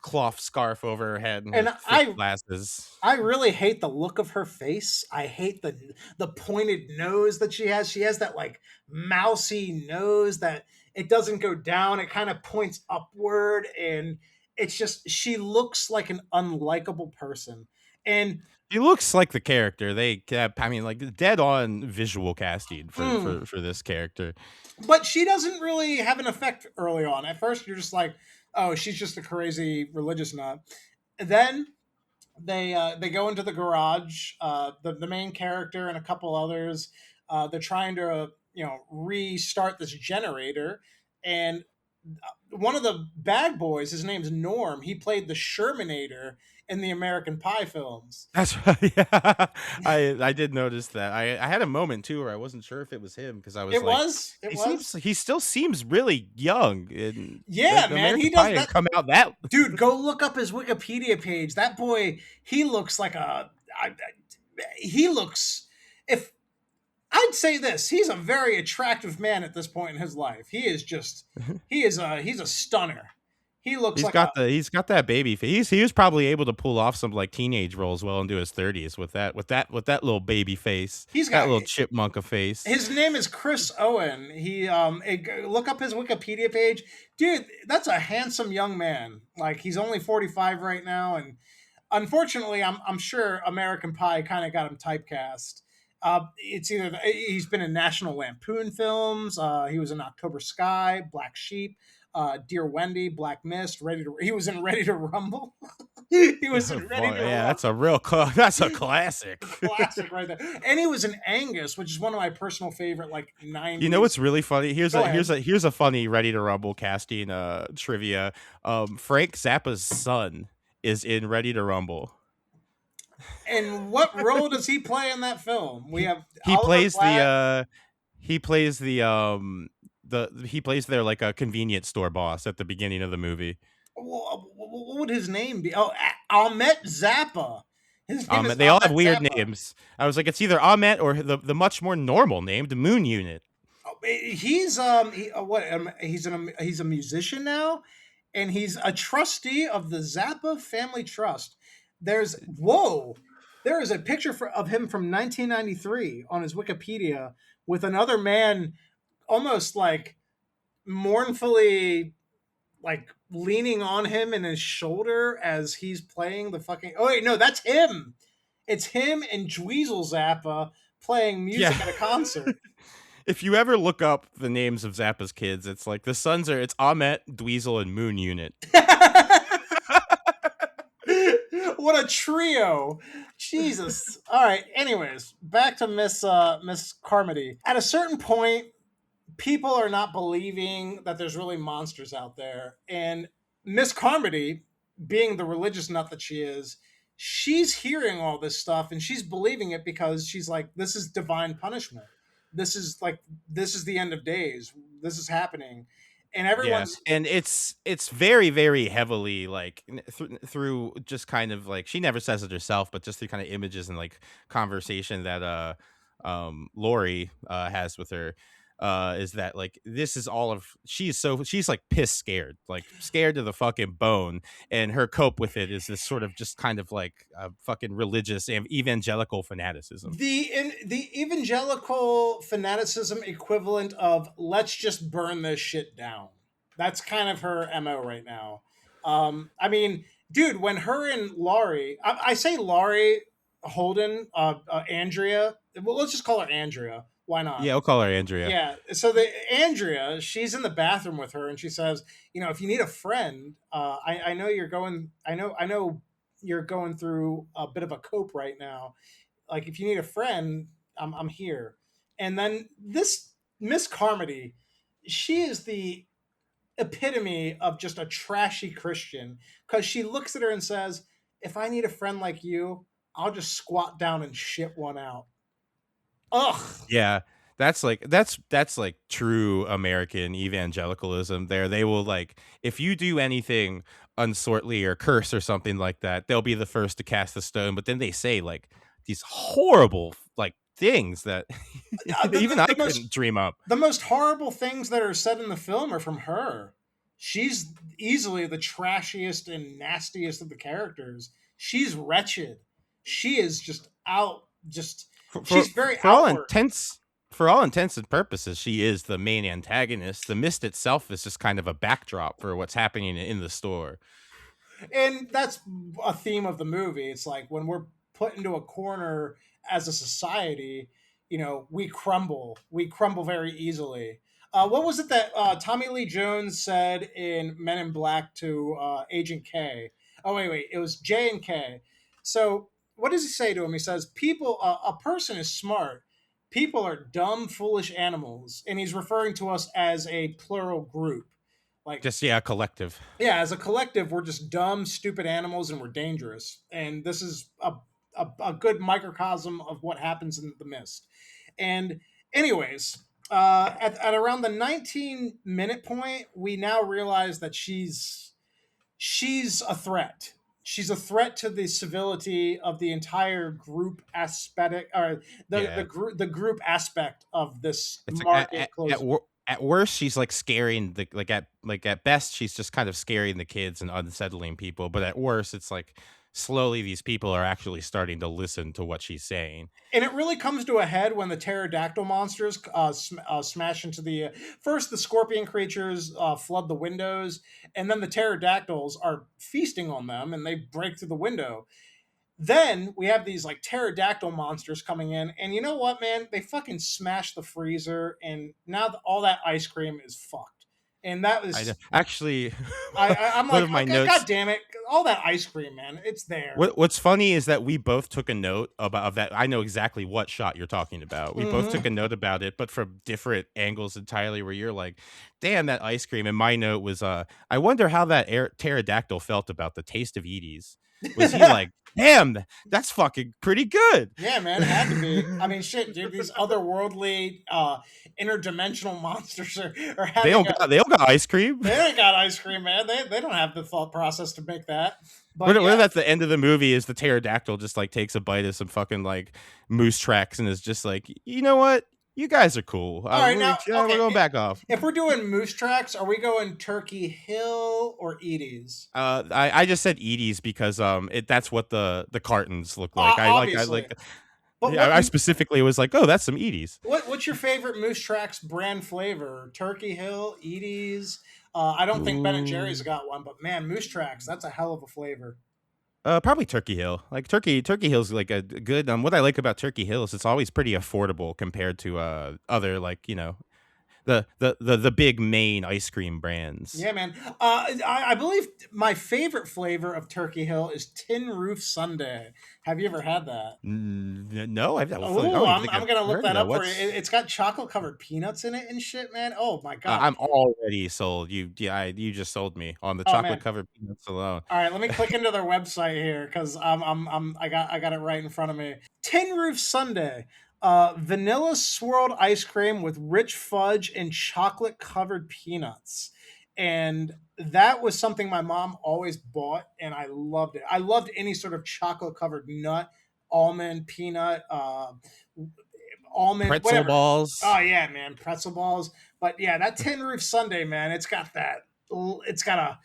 cloth scarf over her head and her and thick glasses. I really hate the look of her face. I hate the pointed nose that she has. She has that like mousy nose that it doesn't go down. It kind of points upward, and it's just she looks like an unlikable person. And He looks like the character. They kept, I mean, like dead on visual casting mm, for this character. but she doesn't really have an effect early on. At first, you're just like, oh, she's just a crazy religious nut. Then they go into the garage. The main character and a couple others. They're trying to restart this generator, and one of the bad boys, his name's Norm. He played the Shermanator in the American Pie films. That's right. Yeah, I did notice that. I had a moment too where I wasn't sure if it was him because I was It like, was. It was. he still seems really young. And Yeah, the man. American He does Pie that. didn't come out that. Dude, go look up his Wikipedia page. That boy, he looks like he looks. If I'd say this, he's a very attractive man at this point in his life. He is just, he's a stunner. He looks like a. He's got that baby face. He was probably able to pull off some like teenage roles well into his 30s with that little baby face. He's That got little chipmunk of face. his name is Chris Owen. Look up his Wikipedia page, dude. That's a handsome young man. Like he's only 45 right now, and unfortunately, I'm sure American Pie kind of got him typecast. It's either he's been in National Lampoon films. He was in October Sky, Black Sheep, Dear Wendy, Black Mist. He was in Ready to Rumble. He was in Ready to Yeah, Rumble. that's that's a classic. Classic right there. And he was in Angus, which is one of my personal favorite like 90s. You know what's really funny? Go ahead. Here's a funny Ready to Rumble casting trivia. Frank Zappa's son is in Ready to Rumble. And what role does he play in that film? We He have he Oliver plays Platt. he plays he plays their like a convenience store boss at the beginning of the movie. What would his name be? Oh, Ahmet Zappa. His name is They all have Ahmet weird Zappa. names. I was like, it's either Ahmet or the much more normal name, the Moon Unit. Oh, he's a musician now, and he's a trustee of the Zappa Family Trust. Whoa, there is a picture of him from 1993 on his Wikipedia with another man, almost like mournfully, like leaning on him in his shoulder as he's playing the fucking. Oh wait, no, that's him. It's him and Dweezil Zappa playing music Yeah. at a concert. If you ever look up the names of Zappa's kids, it's like the sons are, it's Ahmet, Dweezil, and Moon Unit. What a trio! Jesus. All right. Anyways, back to Miss Carmody. At a certain point, people are not believing that there's really monsters out there, and Miss Carmody, being the religious nut that she is, she's hearing all this stuff and she's believing it because she's like, this is divine punishment. This is the end of days. This is happening, and everyone. Yes, and it's very very heavily like through just kind of like, she never says it herself, but just through kind of images and like conversation that Lori has with her, is that like this is all of, she's like piss scared, like scared to the fucking bone, and her cope with it is this sort of just kind of like fucking religious and evangelical fanaticism. The evangelical fanaticism equivalent of let's just burn this shit down. That's kind of her mo right now. I mean, dude, when her and Laurie, I say Laurie Holden, Andrea. Well, let's just call her Andrea. Why not? Yeah, I'll call her Andrea. Yeah. So the Andrea, she's in the bathroom with her, and she says, if you need a friend, I know you're going. I know you're going through a bit of a cope right now. Like, if you need a friend, I'm here. And then this Miss Carmody, she is the epitome of just a trashy Christian, because she looks at her and says, if I need a friend like you, I'll just squat down and shit one out. Ugh. Yeah, that's like true American evangelicalism. There, they will like, if you do anything unsortly or curse or something like that, they'll be the first to cast the stone. But then they say like these horrible like things that even I The couldn't dream up. most horrible things that are said in the film are from her. She's easily the trashiest and nastiest of the characters. She's wretched. She is just out. Just For, for she's very for all outward. intents for all intents and purposes, she is the main antagonist. The mist itself is just kind of a backdrop for what's happening in the store. And that's a theme of the movie. It's like when we're put into a corner as a society, we crumble very easily. What was it that Tommy Lee Jones said in Men in Black to Agent K? Oh wait, it was J and K. So what does he say to him? He says, "People, a person is smart. People are dumb, foolish animals," and he's referring to us as a plural group. Like, Just yeah, collective. yeah, as a collective, we're just dumb, stupid animals, and we're dangerous. And this is a good microcosm of what happens in the mist. And, anyways, at around the 19-minute point, we now realize that she's a threat. She's a threat to the civility of the entire group aesthetic, or Yeah, the group aspect of this it's like market closing. at worst she's like scaring the, at best she's just kind of scaring the kids and unsettling people, but at worst it's like slowly these people are actually starting to listen to what she's saying. And it really comes to a head when the pterodactyl monsters smash into the. First, the scorpion creatures flood the windows, and then the pterodactyls are feasting on them, and they break through the window. Then we have these like pterodactyl monsters coming in, and you know what, man? They fucking smash the freezer, and now all that ice cream is fucked. And that I know. was. Actually, I'm one like, of my okay, God notes. damn it! All that ice cream, man, it's there. What's funny is that we both took a note about of that. I know exactly what shot you're talking about. We both took Mm-hmm. a note about it, but from different angles entirely. Where you're like, "Damn, that ice cream." And my note was, "I wonder how that pterodactyl felt about the taste of Edie's. Was he like, damn, that's fucking pretty good?" Yeah, man, it had to be. I mean, shit, dude. These otherworldly, interdimensional monsters are They having don't a. got they don't got ice cream. They ain't got ice cream, man. They don't have the thought process to make that. But What yeah, if at the end of the movie is the pterodactyl just like takes a bite of some fucking like moose tracks and is just like, you know what? You guys are cool. All right, now, We're okay, going back off. if we're doing moose tracks, are we going Turkey Hill or Edie's? I just said Edie's because that's what the cartons look like. I Obviously, like but yeah, I specifically was like, oh, that's some Edie's. what's your favorite moose tracks brand flavor? Turkey Hill, Edie's. I don't think Ben and Jerry's Ooh. got one, but man, moose tracks, that's a hell of a flavor. Probably Turkey Hill. Like Turkey Hill's like a good. What I like about Turkey Hill is it's always pretty affordable compared to other like the big main ice cream brands. Yeah, man. I believe my favorite flavor of Turkey Hill is Tin Roof Sundae. Have you ever had that? No, I Oh, don't even think I'm I've gonna look heard of that that. up for you. What's It's got chocolate covered peanuts in it and shit, man. Oh my god. I'm already sold. You just sold me on the Oh chocolate man. covered peanuts alone. All right, let me click into their website here because I got it right in front of me. Tin Roof Sundae, vanilla swirled ice cream with rich fudge and chocolate covered peanuts, and that was something my mom always bought, and I loved it. I loved any sort of chocolate covered nut, almond, peanut, almond, Pretzel whatever. Oh balls. yeah, man, pretzel balls. But yeah, that Tin Roof Sundae, man, it's got that. It's got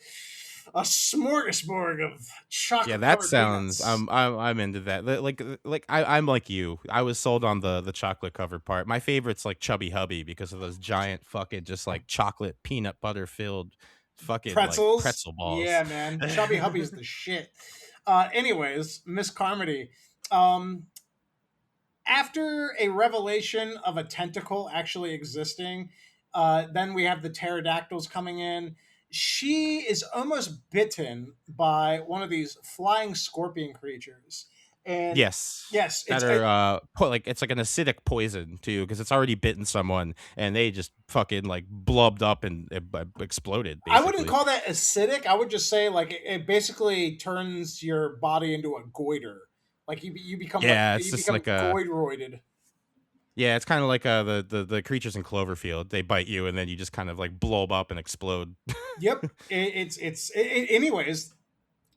a smorgasbord of Yeah, chocolate that covered sounds. peanuts. I'm into that. I'm like you. I was sold on the chocolate covered part. My favorite's like Chubby Hubby because of those giant fucking just like chocolate peanut butter filled fucking like Pretzels. pretzel balls. Yeah, man. Chubby Hubby's the shit. Anyways, Miss Carmody. Um, After a revelation of a tentacle actually existing, then we have the pterodactyls coming in. She is almost bitten by one of these flying scorpion creatures, and Yes. yes, That are like it's like an acidic poison too because it's already bitten someone and they just fucking like blubbed up and exploded I wouldn't basically. call that acidic. I would just say like it basically turns your body into a goiter. Like Yeah, it's you just become like a goiteroided. yeah, it's kind of like the creatures in Cloverfield. They bite you and then you just kind of like blow up and explode. Yep. Anyways,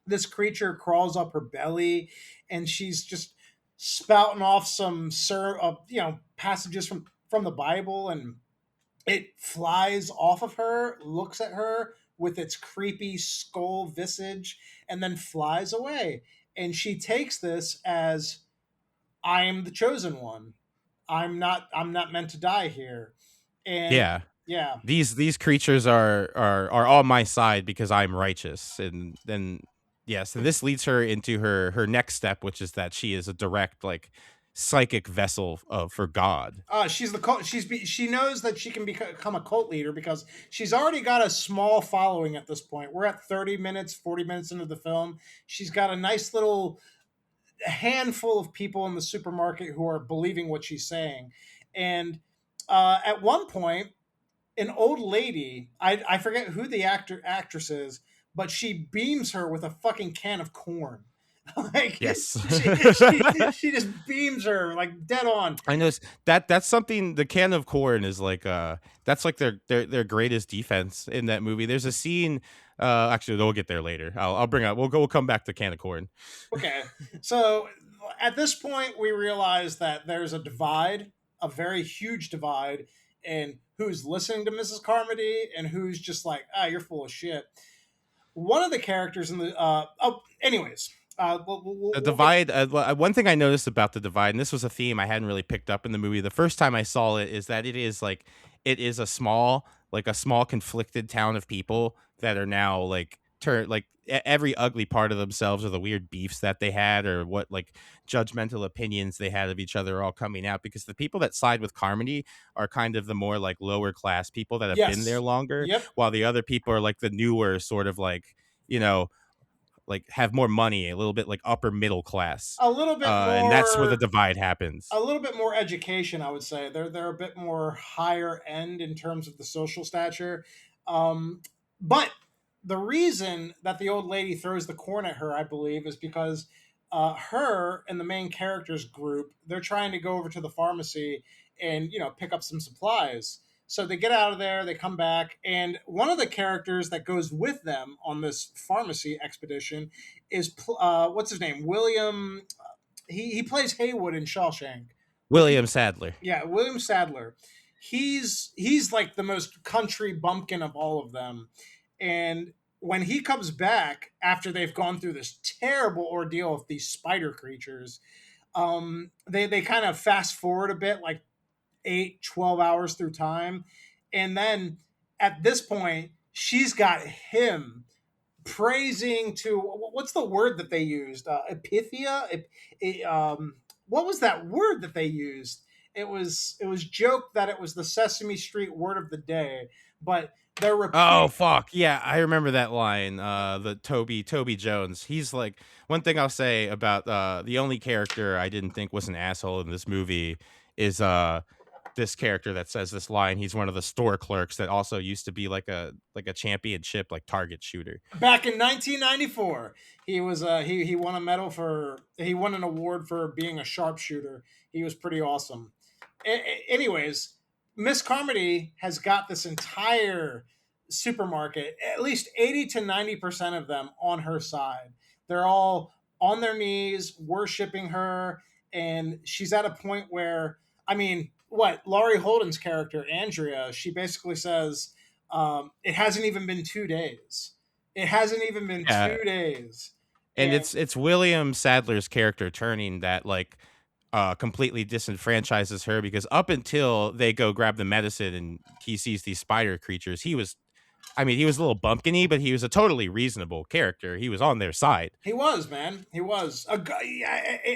this creature crawls up her belly, and she's just spouting off some passages from the Bible, and it flies off of her, looks at her with its creepy skull visage, and then flies away. And she takes this as I am the chosen one. I'm not meant to die here. And Yeah. yeah. These creatures are on my side because I'm righteous, and then yes, and this leads her into her next step, which is that she is a direct like psychic vessel for God. She's the cult. She knows that she can become a cult leader because she's already got a small following at this point. We're at 30 minutes, 40 minutes into the film. She's got a nice little handful of people in the supermarket who are believing what she's saying. And at one point, an old lady, I forget who the actress is, but she beams her with a fucking can of corn. Like Yes. she just beams her like dead on. I know that's something the can of corn is like that's like their greatest defense in that movie. There's a scene actually we'll get there later. I'll bring up we'll come back to can of corn. Okay. So at this point, we realize that there's a divide, a very huge divide, in who's listening to Mrs. Carmody and who's just like, you're full of shit. One of the characters in the, anyways, The we'll get, divide one thing I noticed about the divide, and this was a theme I hadn't really picked up in the movie the first time I saw it, is that it is a small conflicted town of people that are now like turn like every ugly part of themselves or the weird beefs that they had or what like judgmental opinions they had of each other are all coming out because the people that side with Carmody are kind of the more like lower class people that have been there yes. longer, Yep. while the other people are like the newer sort of like you know like have more money, a little bit like upper middle class, A little bit and that's where the more divide happens. a little bit more education, I would say. They're a bit more higher end in terms of the social stature. But the reason that the old lady throws the corn at her, I believe, is because her and the main characters group, they're trying to go over to the pharmacy and pick up some supplies. So they get out of there, they come back, and one of the characters that goes with them on this pharmacy expedition is what's his name, William. He plays Haywood in Shawshank. William Sadler. Yeah, William Sadler. He's like the most country bumpkin of all of them. And when he comes back after they've gone through this terrible ordeal with these spider creatures, they kind of fast forward a bit, like 8, 12 hours through time. And then at this point, she's got him praising to what's the word that they used? Epithea. What was that word that they used? It was joked that it was the Sesame Street word of the day, but they're Oh repeating. fuck yeah, I remember that line. The Toby Jones. He's like, one thing I'll say about the only character I didn't think was an asshole in this movie is this character that says this line. He's one of the store clerks that also used to be like a championship like target shooter. Back in 1994, he won a medal for he won an award for being a sharpshooter. He was pretty awesome. Anyways, Miss Carmody has got this entire supermarket, at least 80 to 90% of them on her side. They're all on their knees worshiping her, and she's at a point where, I mean, what Laurie Holden's character Andrea, she basically says, it hasn't even been 2 days. It hasn't even been Yeah, 2 days. and And it's William Sadler's character turning that like completely disenfranchises her, because up until they go grab the medicine and he sees these spider creatures, he was, I mean, he was a little bumpkiny, but he was a totally reasonable character. He was on their side. he was, man. He was.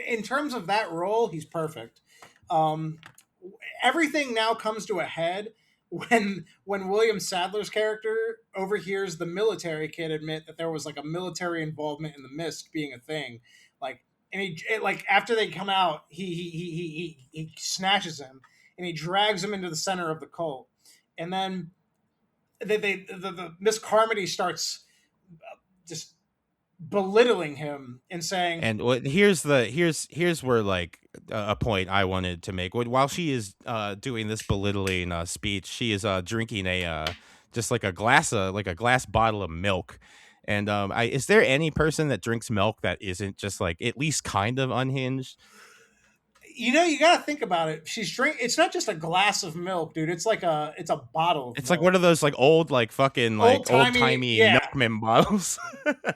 In terms of that role, he's perfect. Um, Everything now comes to a head when William Sadler's character overhears the military kid admit that there was like a military involvement in the mist being a thing. Like, and like after they come out, he snatches him and he drags him into the center of the cult, and then the Miss Carmody starts just belittling him and saying, And here's where like a point I wanted to make. While she is doing this belittling speech, she is drinking a just like a glass bottle of milk. And is there any person that drinks milk that isn't just like at least kind of unhinged? you got to think about it. She's drink. It's not just a glass of milk, dude. It's a bottle of It's like milk. one of those like old like fucking Old like old timey, timey yeah, milkman bottles.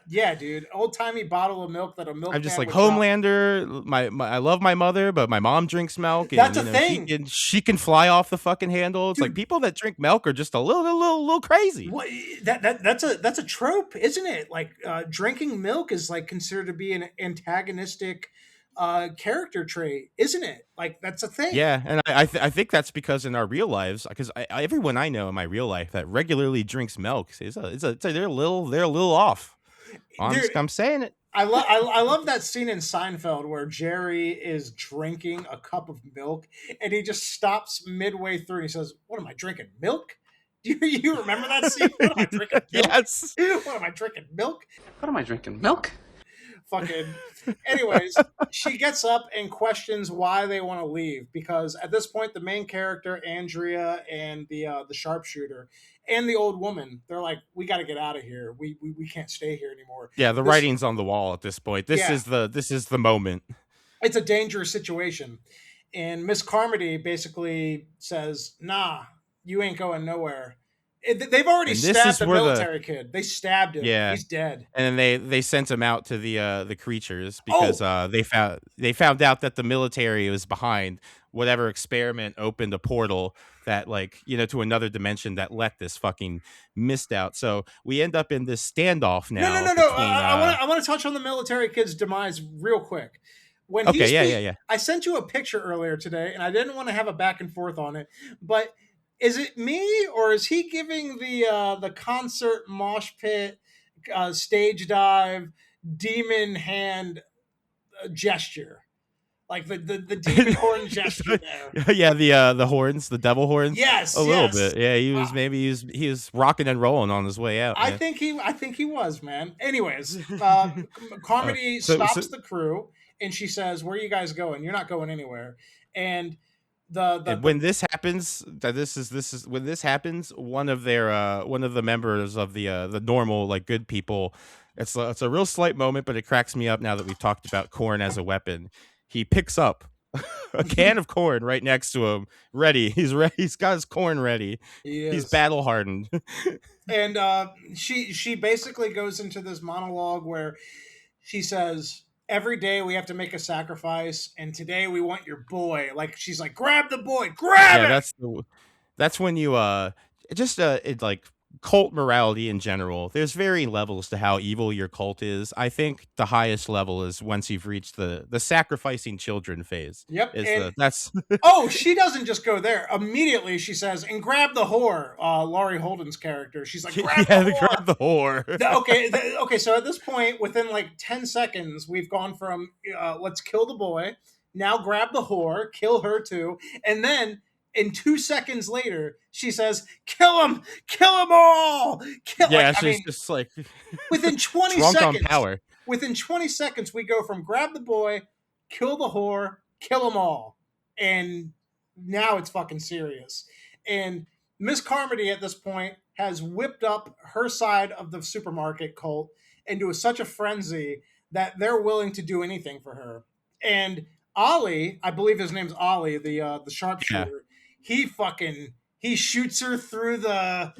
yeah, dude. Old timey bottle of milk that a I'm just milkman like would drop. Homelander. My I love my mother, but my mom drinks milk, and That's a you know thing. she can fly off the fucking handle. It's like Dude, people that drink milk are just a little crazy. what that's a trope, isn't it? Like drinking milk is like considered to be an antagonistic character trait, isn't it? Like that's a thing. Yeah, and I think that's because in our real lives, because everyone I know in my real life that regularly drinks milk they're a little off. Dude, I'm saying it. I love that scene in Seinfeld where Jerry is drinking a cup of milk and he just stops midway through and he says, "What am I drinking? Milk?" Do you remember that scene? What am I drinking? Milk? Yes. What am I drinking? Milk? What am I drinking? Milk? Fucking. Anyways, she gets up and questions why they want to leave because at this point the main character Andrea and the sharpshooter and the old woman, they're like, "We got to get out of here. We can't stay here anymore." Yeah, the This writing's on the wall at this point. Yeah, This is the moment. it's a dangerous situation. And Miss Carmody basically says, "Nah, you ain't going nowhere." They've already And this stabbed is the where the military kid. They stabbed him. yeah, He's dead. and then they sent him out to the creatures because Oh, they found out that the military was behind whatever experiment opened a portal that like to another dimension that let this fucking mist out. So we end up in this standoff no, no, now no, no. between I want to touch on the military kid's demise real quick. When he okay, speak, yeah. I sent you a picture earlier today, and I didn't want to have a back and forth on it, but is it me or is he giving the concert mosh pit stage dive demon hand gesture, like the demon horn gesture there? Yeah, the horns, the devil horns, a Yes, little yes. bit. Yeah, Uh, he was rocking and rolling on his way out, man. I think he was, man. Anyways, uh, Carmody so stops the crew and she says, "Where are you guys going? You're not going anywhere." And and the when this happens, this is when this happens, one of the members of the normal like good people, it's a real slight moment, but it cracks me up now that we've talked about corn as a weapon. He picks up a can of corn right next to him, ready. He's ready. He's got his corn ready. He He's is. battle hardened. And she basically goes into this monologue where she says, every day we have to make a sacrifice, and today we want your boy. Like, she's like, grab the boy, grab Yeah, him. that's when you just it like cult morality in general. There's varying levels to how evil your cult is. I think the highest level is once you've reached the sacrificing children phase. Yep. Is And the that's oh, she doesn't just go there. Immediately she says, and grab the whore. Laurie Holden's character. She's like, grab the yeah, the whore. grab the whore. Okay, so at this point, within like 10 seconds, we've gone from let's kill the boy, now grab the whore, kill her too, and then in 2 seconds later, she says, kill him all. Yeah, I she's mean, just like within 20 drunk on seconds, power. we go from grab the boy, kill the whore, kill them all. And now it's fucking serious. And Miss Carmody at this point has whipped up her side of the supermarket cult into such a frenzy that they're willing to do anything for her. And Ollie, I believe his name's Ollie, the Yeah. sharpshooter, he shoots her through the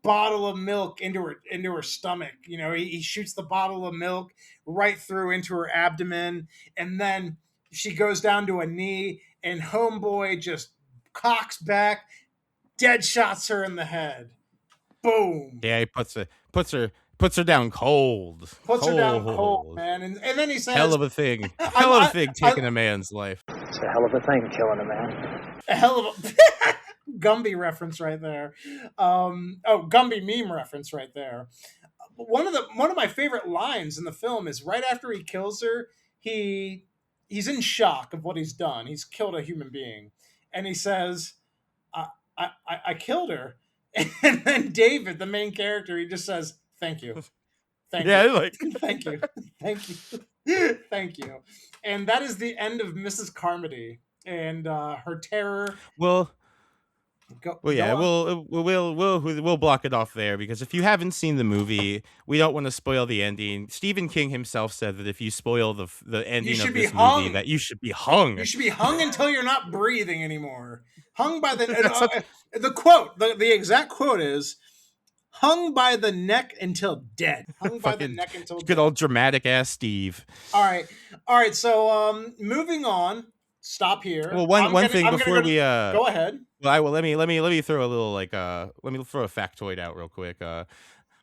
bottle of milk into her stomach. You know, he shoots the bottle of milk right through into her abdomen, and then she goes down to a knee, and homeboy just cocks back, dead shots her in the head. Boom. Yeah, he puts her down cold. Puts her down cold, Cold. man. And then he says, Hell of a thing. I, Hell of a I, thing I, taking a man's life. It's a hell of a thing killing a man. a hell of a Gumby reference right there. Gumby meme reference right there. One of my favorite lines in the film is right after he kills her, he's in shock of what he's done. He's killed a human being, and he says, I killed her. And then David, the main character, he just says, thank you. Thank Yeah, you. like Thank you. Thank you. Thank you. And that is the end of Mrs. Carmody and her terror. well, Go yeah, on. we'll block it off there because if you haven't seen the movie, we don't want to spoil the ending. Stephen King himself said that if you spoil the ending should of be this hung. movie, that you should be hung. You should be hung until you're not breathing anymore. Hung by the That's the quote. The exact quote is, "Hung by the neck until dead." Hung by the fucking neck until good dead. old dramatic ass Steve. All right. So moving on. Stop here. Well, one thing before we go ahead. well, let me throw a little let me throw a factoid out real quick.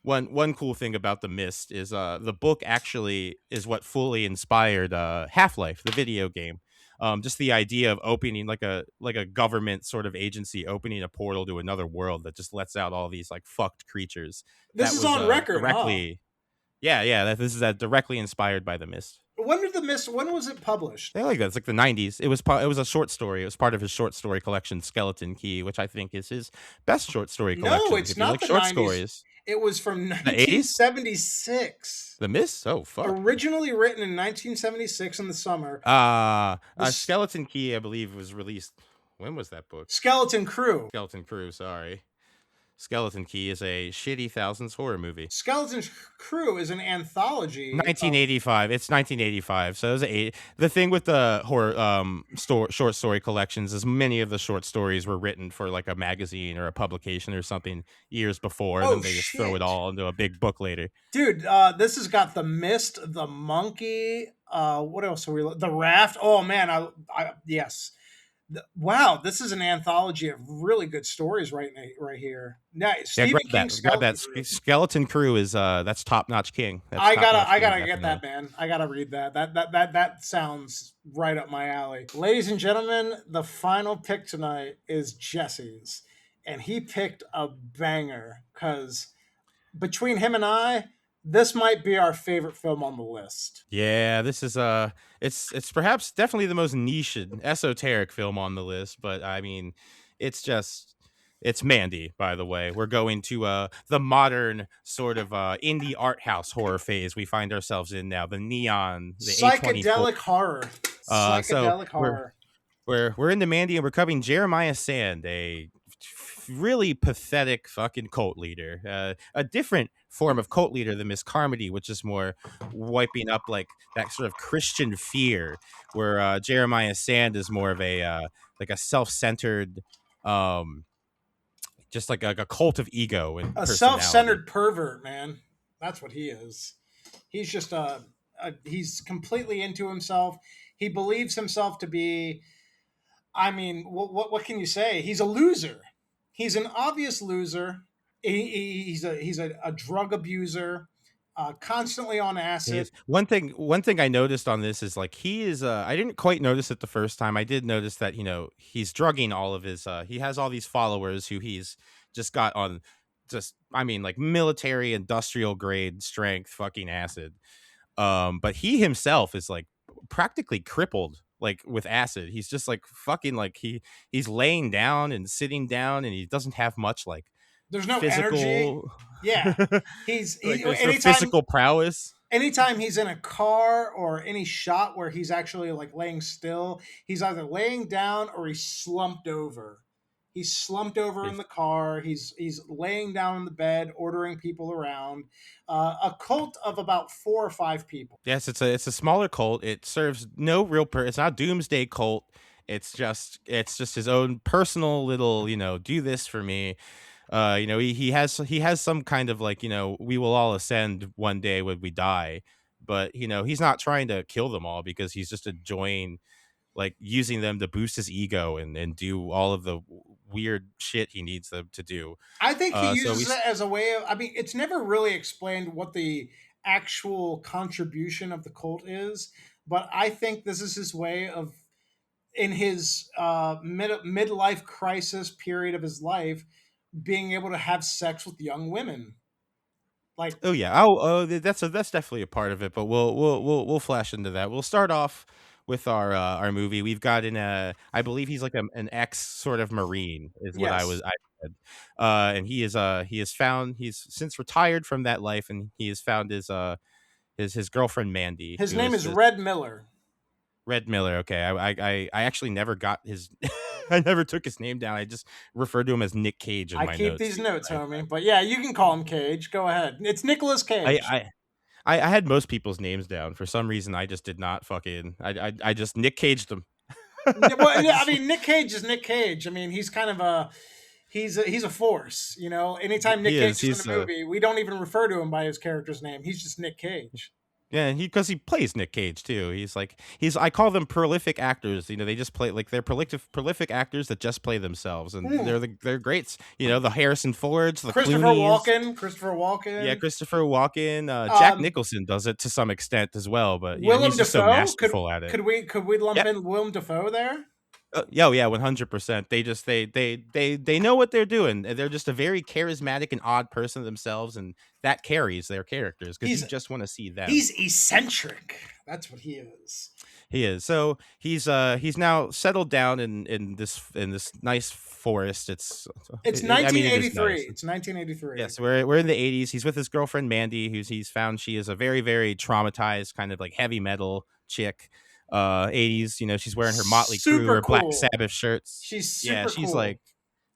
One cool thing about The Mist is the book actually is what fully inspired Half-Life, the video game. Just the idea of opening like a government sort of agency opening a portal to another world that just lets out all these like fucked creatures. This That is was on record, directly. Yeah. This is directly inspired by The Mist. When did The Mist? When was it published? I like that. It's like the 90s. It was a short story. It was part of his short story collection, Skeleton Key, which I think is his best short story collection. No, it's if you not like the short 90s. stories. It was from The 80s? 1976. The Mist? Oh, fuck. Originally written in 1976 in the summer. Skeleton Key, I believe, was released. When was that book? Skeleton Crew. Skeleton Crew, sorry. Skeleton Key is a shitty thousands horror movie. Skeleton Crew is an anthology. 1985. It's 1985. So it was the thing with the horror short story collections is many of the short stories were written for like a magazine or a publication or something years before, and then they just throw it all into a big book later. Dude, this has got The Mist, The Monkey. What else are we? The Raft. Oh man, yes. Wow, this is an anthology of really good stories right here. Nice. Yeah, Stephen grab that. Skeleton Crew is that's top notch King. I gotta get that, man. I gotta read that. That sounds right up my alley. Ladies and gentlemen, the final pick tonight is Jesse's, and he picked a banger because between him and I, this might be our favorite film on the list. Yeah, this is it's perhaps definitely the most niche and esoteric film on the list, but I mean, it's Mandy, by the way. We're going to the modern sort of indie art house horror phase we find ourselves in now. The neon, the psychedelic horror. Psychedelic horror. We're into Mandy and we're covering Jeremiah Sand, a really pathetic fucking cult leader. A different form of cult leader than Miss Carmody, which is more wiping up like that sort of Christian fear, where Jeremiah Sand is more of a like a self-centered, um, just like a cult of ego and A personality. self-centered pervert, man. That's what he is. He's just he's completely into himself. He believes himself to be. I mean, what can you say? He's a loser. He's an obvious loser. He's a drug abuser, constantly on He acid. is one thing I noticed on this is like he is I didn't quite notice it the first time. I did notice that, you know, he's drugging all of his he has all these followers who he's just got on just I mean like military industrial grade strength fucking acid. But he himself is like practically crippled like with acid. He's just like fucking like he's laying down and sitting down and he doesn't have much like There's no energy. physical Yeah, like he there's no anytime physical prowess. anytime he's in a car or any shot where he's actually like laying still, he's either laying down or he's slumped over. He's slumped over in the car. He's laying down in the bed, ordering people around. A cult of about 4 or 5 people. Yes, it's a smaller cult. It serves no real it's not a doomsday cult. It's just his own personal little, you know, do this for me. You know, he has some kind of like, you know, we will all ascend one day when we die. But, you know, he's not trying to kill them all because he's just enjoying like using them to boost his ego and do all of the weird shit he needs them to do. I think he So we uses it as a way of. I mean, it's never really explained what the actual contribution of the cult is, but I think this is his way of, in his midlife crisis period of his life, being able to have sex with young women. Like, Oh yeah. That's definitely a part of it, but we'll flash into that. We'll start off with our movie. We've got I believe he's like an ex sort of Marine is what yes, I said. And he is found he's since retired from that life and he has found his girlfriend Mandy, his who name is is this Red Miller. Red Miller. Okay. I actually never got his I never took his name down. I just referred to him as Nick Cage in I my keep notes. these notes, homie. But yeah, you can call him Cage. Go ahead. It's Nicolas I, Cage. I I had most people's names down. For some reason, I just did not fucking. I just Nick Caged them. Well, I yeah, I just mean, Nick Cage is Nick Cage. I mean, he's kind of a he's a force. You know, anytime Nick he Cage is. is in He's a movie, we don't even refer to him by his character's name. He's just Nick Cage. yeah. He because he plays Nick Cage too. He's like he's. I call them prolific actors. You know, they just play like they're prolific actors that just play themselves, and Hmm. they're greats. You know, the Harrison Fords, the Christopher Clooney's. Walken. Christopher Yeah, Walken. Christopher Walken, Jack Um, Nicholson does it to some extent as well, but you know Willem he's just so Dafoe. masterful at it. Could we lump Yep. in Willem Dafoe there? Yeah, oh, yeah, 100%. They just they know what they're doing. And they're just a very charismatic and odd person themselves, and that carries their characters because He's you just want to see them. he's eccentric. That's what he is. He is. So he's now settled down in this nice forest. It's I mean, it is 1983. nice. It's 1983. Yes, we're in the 80s. He's with his girlfriend Mandy, who's he's found she is a very very traumatized kind of like heavy metal chick. 80s, you know, she's wearing her Motley Crue Super or Black cool. Sabbath shirts. She's Yeah, super cool.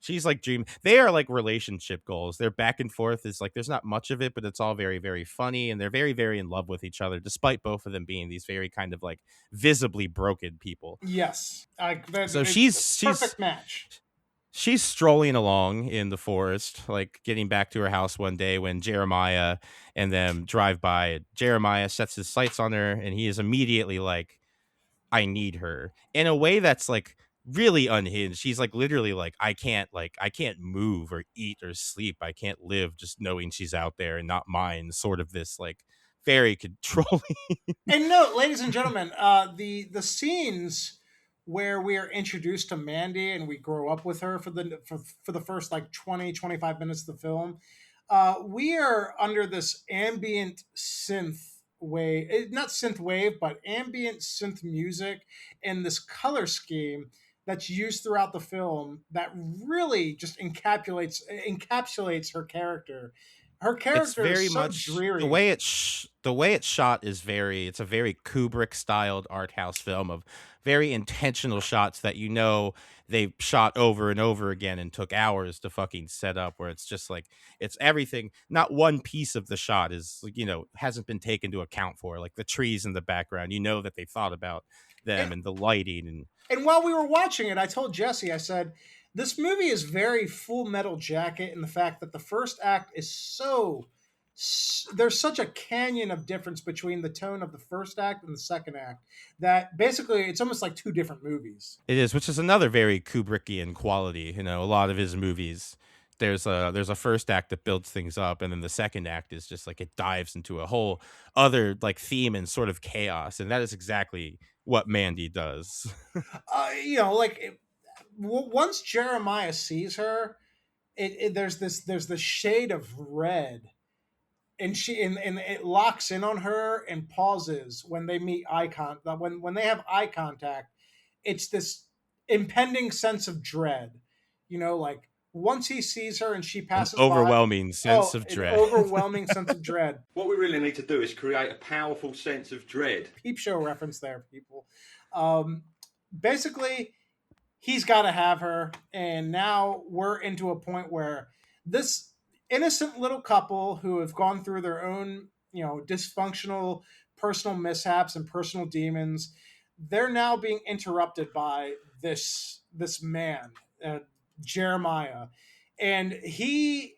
she's like dream. They are like relationship goals. Their back and forth is like there's not much of it, but it's all very very funny, and they're very very in love with each other, despite both of them being these very kind of like visibly broken people. Yes, So it's a perfect match. she's strolling along in the forest, like getting back to her house one day when Jeremiah and them drive by. Jeremiah sets his sights on her, and he is immediately like, I need her in a way that's like really unhinged. She's like literally like I can't move or eat or sleep. I can't live just knowing she's out there and not mine. Sort of this like very controlling. And no, ladies and gentlemen, the scenes where we are introduced to Mandy and we grow up with her for the first like 20 to 25 minutes of the film, we are under this ambient synth wave, not synth wave, but ambient synth music and this color scheme that's used throughout the film that really just encapsulates her character. Her It's character is very so much dreary. the way it's shot is very it's a very Kubrick styled art house film of very intentional shots that they shot over and over again and took hours to fucking set up, where it's just like it's everything, not one piece of the shot is hasn't been taken into account for, like the trees in the background, that they thought about them, And, and the lighting. and while we were watching it, I told Jesse, I said, this movie is very Full Metal Jacket in the fact that the first act is there's such a canyon of difference between the tone of the first act and the second act that basically it's almost like two different movies. It is, which is another very Kubrickian quality. A lot of his movies, there's a first act that builds things up, and then the second act is just like it dives into a whole other like theme and sort of chaos, and that is exactly what Mandy does. Once Jeremiah sees her, there's this shade of red, and and it locks in on her and pauses when they meet when they have eye contact. It's this impending sense of dread, like once he sees her and she An passes by. overwhelming sense of An dread. overwhelming sense of dread. What we really need to do is create a powerful sense of dread. Peep show reference there, people. Basically, he's got to have her, and now we're into a point where this innocent little couple who have gone through their own dysfunctional personal mishaps and personal demons, they're now being interrupted by this man, Jeremiah, and he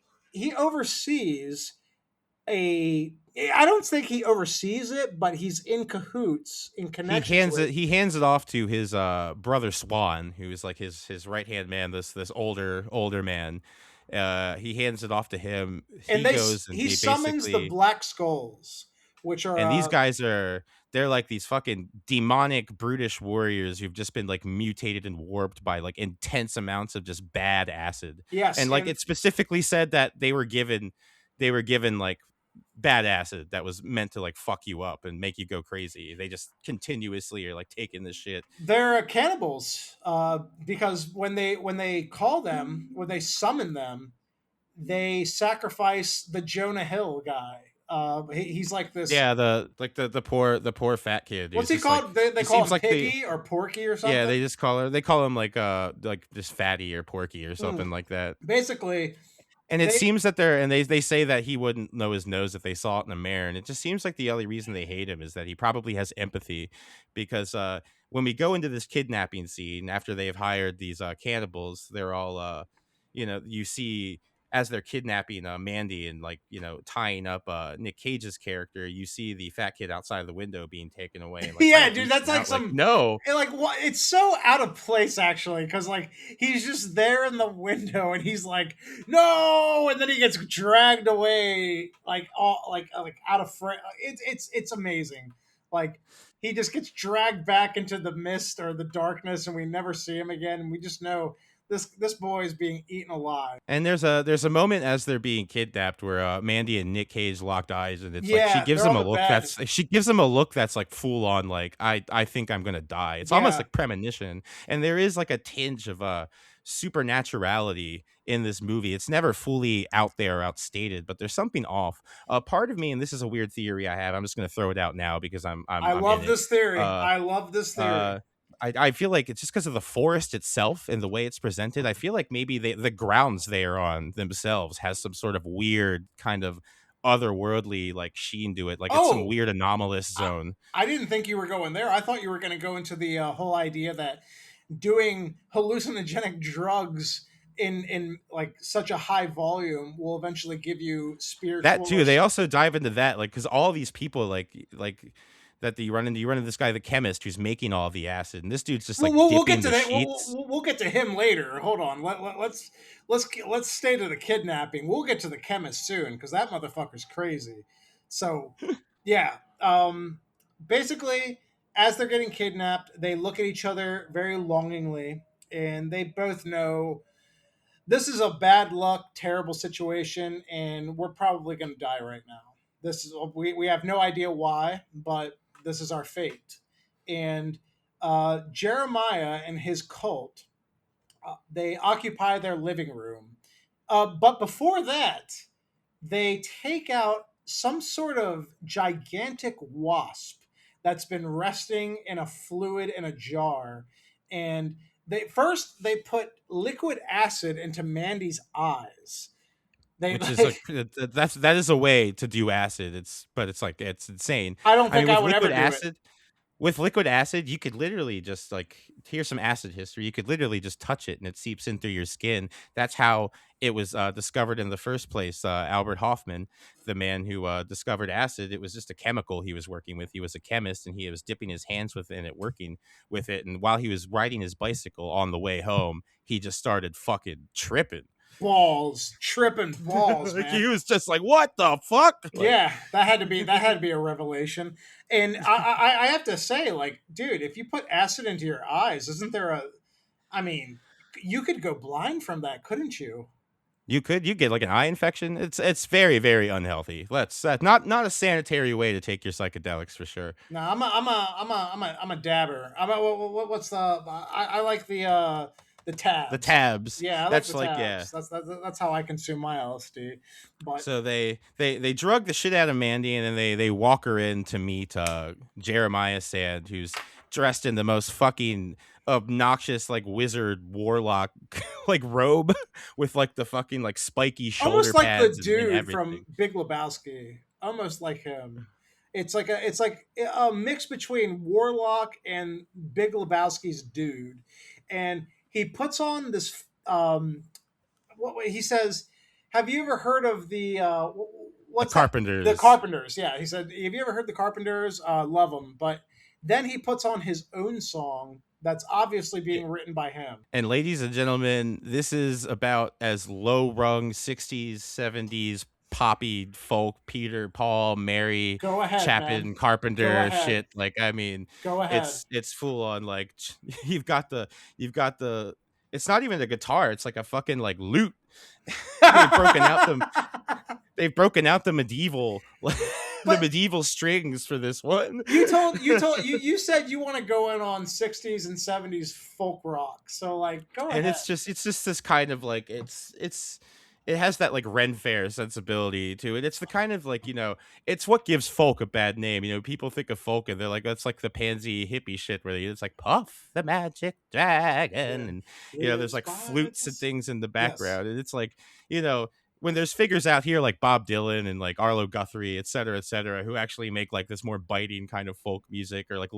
oversees I don't think he oversees it, but he's in cahoots, in connections. He hands it off to his brother Swan, who is like his right hand man. This older man. He hands it off to him. He summons the Black Skulls, which are, and these guys they're like these fucking demonic, brutish warriors who've just been like mutated and warped by like intense amounts of just bad acid. Yes, and like it specifically said that they were given like bad acid that was meant to like fuck you up and make you go crazy. They just continuously are like taking this shit. They're cannibals, because when they call them, when they summon them, they sacrifice the Jonah Hill guy. He's like this. Yeah, the poor fat kid. What's he called? Like, they call him like Piggy or Porky or something. Yeah, they call him like just Fatty or Porky or something like that. Basically. And it seems that they say that he wouldn't know his nose if they saw it in a mirror. And it just seems like the only reason they hate him is that he probably has empathy, because when we go into this kidnapping scene after they've hired these cannibals, they're all, you see as they're kidnapping Mandy and like, tying up Nick Cage's character, you see the fat kid outside the window being taken away. And, like, yeah, dude, that's like some like, no, like what? It's so out of place actually, because like he's just there in the window and he's like, no, and then he gets dragged away like all like out of frame. It's amazing. Like he just gets dragged back into the mist or the darkness, and we never see him again. And we just know this boy is being eaten alive. And there's a moment as they're being kidnapped where Mandy and Nick Cage locked eyes, and it's like she gives him a look that's like full on, like I think I'm gonna die. It's almost like premonition, and there is like a tinge of supernaturality in this movie. It's never fully out there or outstated, but there's something off. Part of me, and this is a weird theory I have, I'm just gonna throw it out now because I love this theory. I love this theory. I feel like it's just because of the forest itself and the way it's presented. I feel like maybe the grounds they are on themselves has some sort of weird kind of otherworldly like sheen to it. Like it's some weird anomalous zone. I didn't think you were going there. I thought you were going to go into the whole idea that doing hallucinogenic drugs in like such a high volume will eventually give you spiritual. That too. They also dive into that, like, because all these people like that you run into this guy, the chemist, who's making all the acid, and this dude's just like we'll get to that. We'll get to him later. Hold on. Let's stay to the kidnapping. We'll get to the chemist soon because that motherfucker's crazy. So, yeah. Basically, as they're getting kidnapped, they look at each other very longingly, and they both know this is a bad luck, terrible situation, and we're probably going to die right now. This is we have no idea why, but this is our fate. And Jeremiah and his cult, they occupy their living room. But before that, they take out some sort of gigantic wasp that's been resting in a fluid in a jar, and they put liquid acid into Mandy's eyes. They which is like like, that is a way to do acid. It's insane. I don't I mean, think I would ever do it. with liquid acid, you could literally just like, here's some acid history. You could literally just touch it and it seeps in through your skin. That's how it was discovered in the first place. Albert Hoffman, the man who discovered acid, it was just a chemical he was working with. He was a chemist and he was dipping his hands within it, working with it. And while he was riding his bicycle on the way home, he just started fucking tripping. Tripping balls, Like, man. he was just like, what the fuck? Like, Yeah, that had to be a revelation. And I have to say, like, dude, if you put acid into your eyes, isn't there a? I mean, you could go blind from that, couldn't you? you get like an eye infection. It's very, very unhealthy. Let's not a sanitary way to take your psychedelics for sure. No, I'm a dabber. What's the? I like the tabs. The tabs. Yeah, I like That's the like, yeah. tabs. That's how I consume my LSD. But So they drug the shit out of Mandy, and then they walk her in to meet Jeremiah Sand, who's dressed in the most fucking obnoxious like wizard warlock like robe with like the fucking like spiky shoulder almost like the pads and dude everything. from Big Lebowski. Almost like him. It's like a mix between Warlock and Big Lebowski's dude, and he puts on this. What he says? Have you ever heard of the The what's that? Carpenters. The Carpenters? Yeah, he said. Have you ever heard the Carpenters? Love them, but then he puts on his own song that's obviously being written by him. And ladies and gentlemen, this is about as low rung 60s, 70s poppy folk, Peter, Paul, Mary, Go ahead, Chapin, man. Go Carpenter ahead. shit. Like, I mean, Go ahead. it's full on like you've got the it's not even a guitar, it's like a fucking like lute. They've broken out the medieval the medieval strings for this one. You said you want to go in on 60s and 70s folk rock. So like go ahead. And it's just this kind of like it has that like Ren Fair sensibility to it. It's the kind of like, it's what gives folk a bad name. People think of folk and they're like, that's like the pansy hippie shit where it's like Puff the Magic Dragon, and there's like flutes and things in the background. And it's like, when there's figures out here like Bob Dylan and like Arlo Guthrie, et cetera, who actually make like this more biting kind of folk music, or like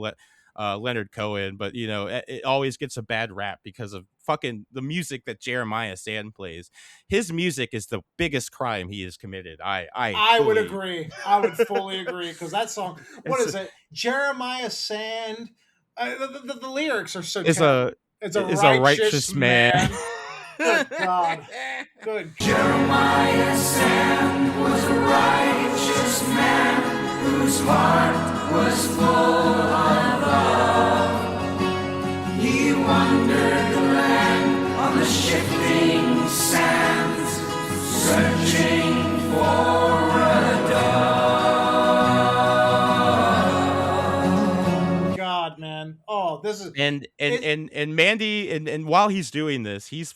Leonard Cohen, but it always gets a bad rap because of fucking the music that Jeremiah Sand plays. His music is the biggest crime he has committed. I would agree. I would fully agree, because that song, what is it? Jeremiah Sand. The lyrics are so. Is a righteous man. Good God. Good. Jeremiah Sand was a righteous man whose heart was full of love. He wandered the land on the shifting sands, searching for a dove. God, man. Oh, this is and Mandy, and while he's doing this, he is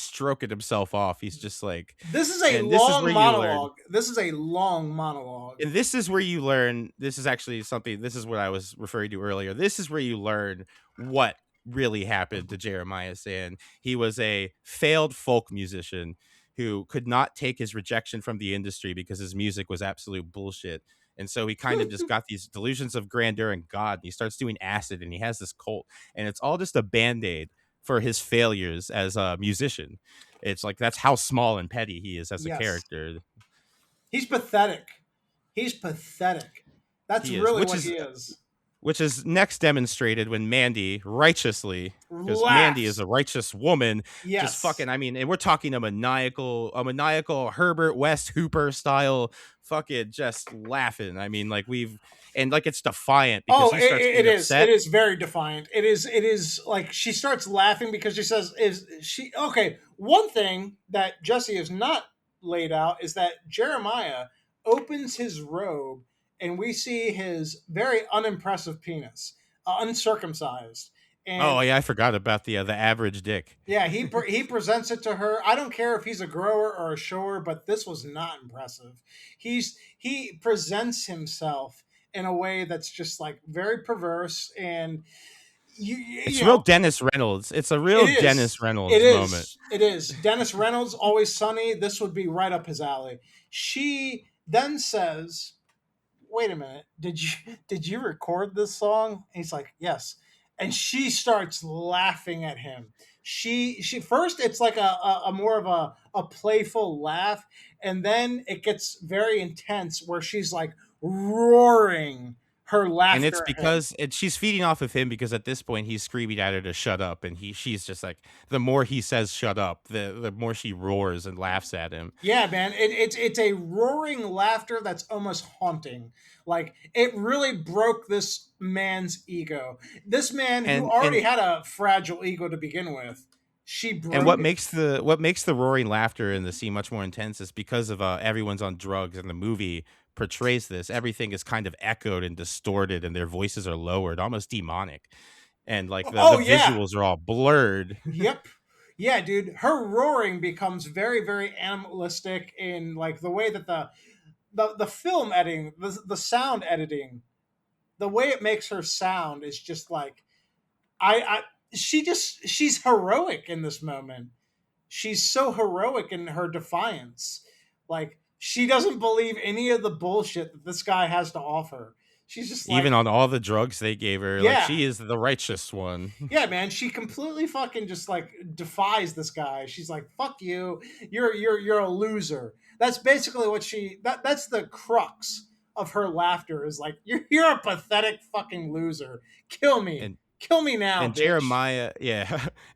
stroking himself off. He's just like, this is a long monologue. This is a long monologue. And this is where you learn, this is actually something, this is what I was referring to earlier. This is where you learn what really happened to Jeremiah Sand. He was a failed folk musician who could not take his rejection from the industry because his music was absolute bullshit. And so he kind of just got these delusions of grandeur and God. And he starts doing acid and he has this cult. And it's all just a Band-Aid for his failures as a musician. It's like, that's how small and petty he is as a character. He's pathetic. That's really what he is. Which is next demonstrated when Mandy righteously, because Mandy is a righteous woman, just fucking, I mean, and we're talking a maniacal Herbert West Hooper style fucking just laughing. I mean, like it's defiant because he starts being upset. It is very defiant. It is like she starts laughing because she says, one thing that Jesse has not laid out is that Jeremiah opens his robe and we see his very unimpressive penis, uncircumcised. And I forgot about the average dick. Yeah, he presents it to her. I don't care if he's a grower or a shower, but this was not impressive. He presents himself in a way that's just like very perverse, and It's you real know, Dennis Reynolds. It's a it real is. Dennis Reynolds moment. It is. Dennis Reynolds, Always Sunny. This would be right up his alley. She then says, "Wait a minute. Did you record this song?" And he's like, "Yes." And she starts laughing at him. She first it's like a more of a playful laugh, and then it gets very intense where she's like roaring her And it's laughter at him. because she's feeding off of him because at this point he's screaming at her to shut up, and she's just like, the more he says shut up, the more she roars and laughs at him. Yeah, man, it's a roaring laughter that's almost haunting. Like it really broke this man's ego. This man who And already and had a fragile ego to begin with, she and broke it. what makes the roaring laughter in the scene much more intense is because of everyone's on drugs, and the movie portrays this. Everything is kind of echoed and distorted, and their voices are lowered, almost demonic, and like the Oh yeah, visuals are all blurred. yep, yeah, dude. Her roaring becomes very very animalistic in like the way that the film editing, the sound editing, the way it makes her sound is just like I she's heroic in this moment. She's so heroic in her defiance. Like she doesn't believe any of the bullshit that this guy has to offer. She's just like, Even on all the drugs they gave her, like yeah, she is the righteous one. yeah, man. She completely fucking just like defies this guy. She's like, fuck you. You're a loser. That's basically what that's the crux of her laughter is like, you're a pathetic fucking loser. Kill me. and Kill me now, and bitch. Jeremiah, yeah,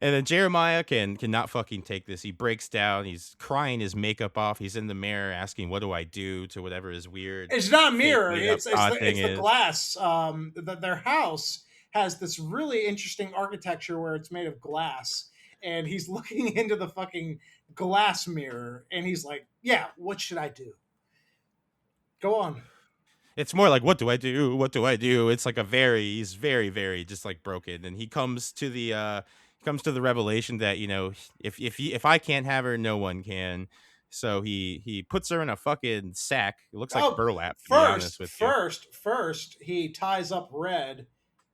and then Jeremiah cannot fucking take this. He breaks down. He's crying his makeup off. He's in the mirror asking, "What do I do?" to whatever his weird, It's not a fake, mirror. made up It's God the thing it's the is. glass. Their house has this really interesting architecture where it's made of glass, and he's looking into the fucking glass mirror, and he's like, "Yeah, what should I do?" Go on. It's more like, "What do I do? What do I do?" It's like he's very, very just like broken, and he comes to the revelation that if I can't have her, no one can. So he puts her in a fucking sack. It looks like Oh, burlap, to be honest with you. first, he ties up Red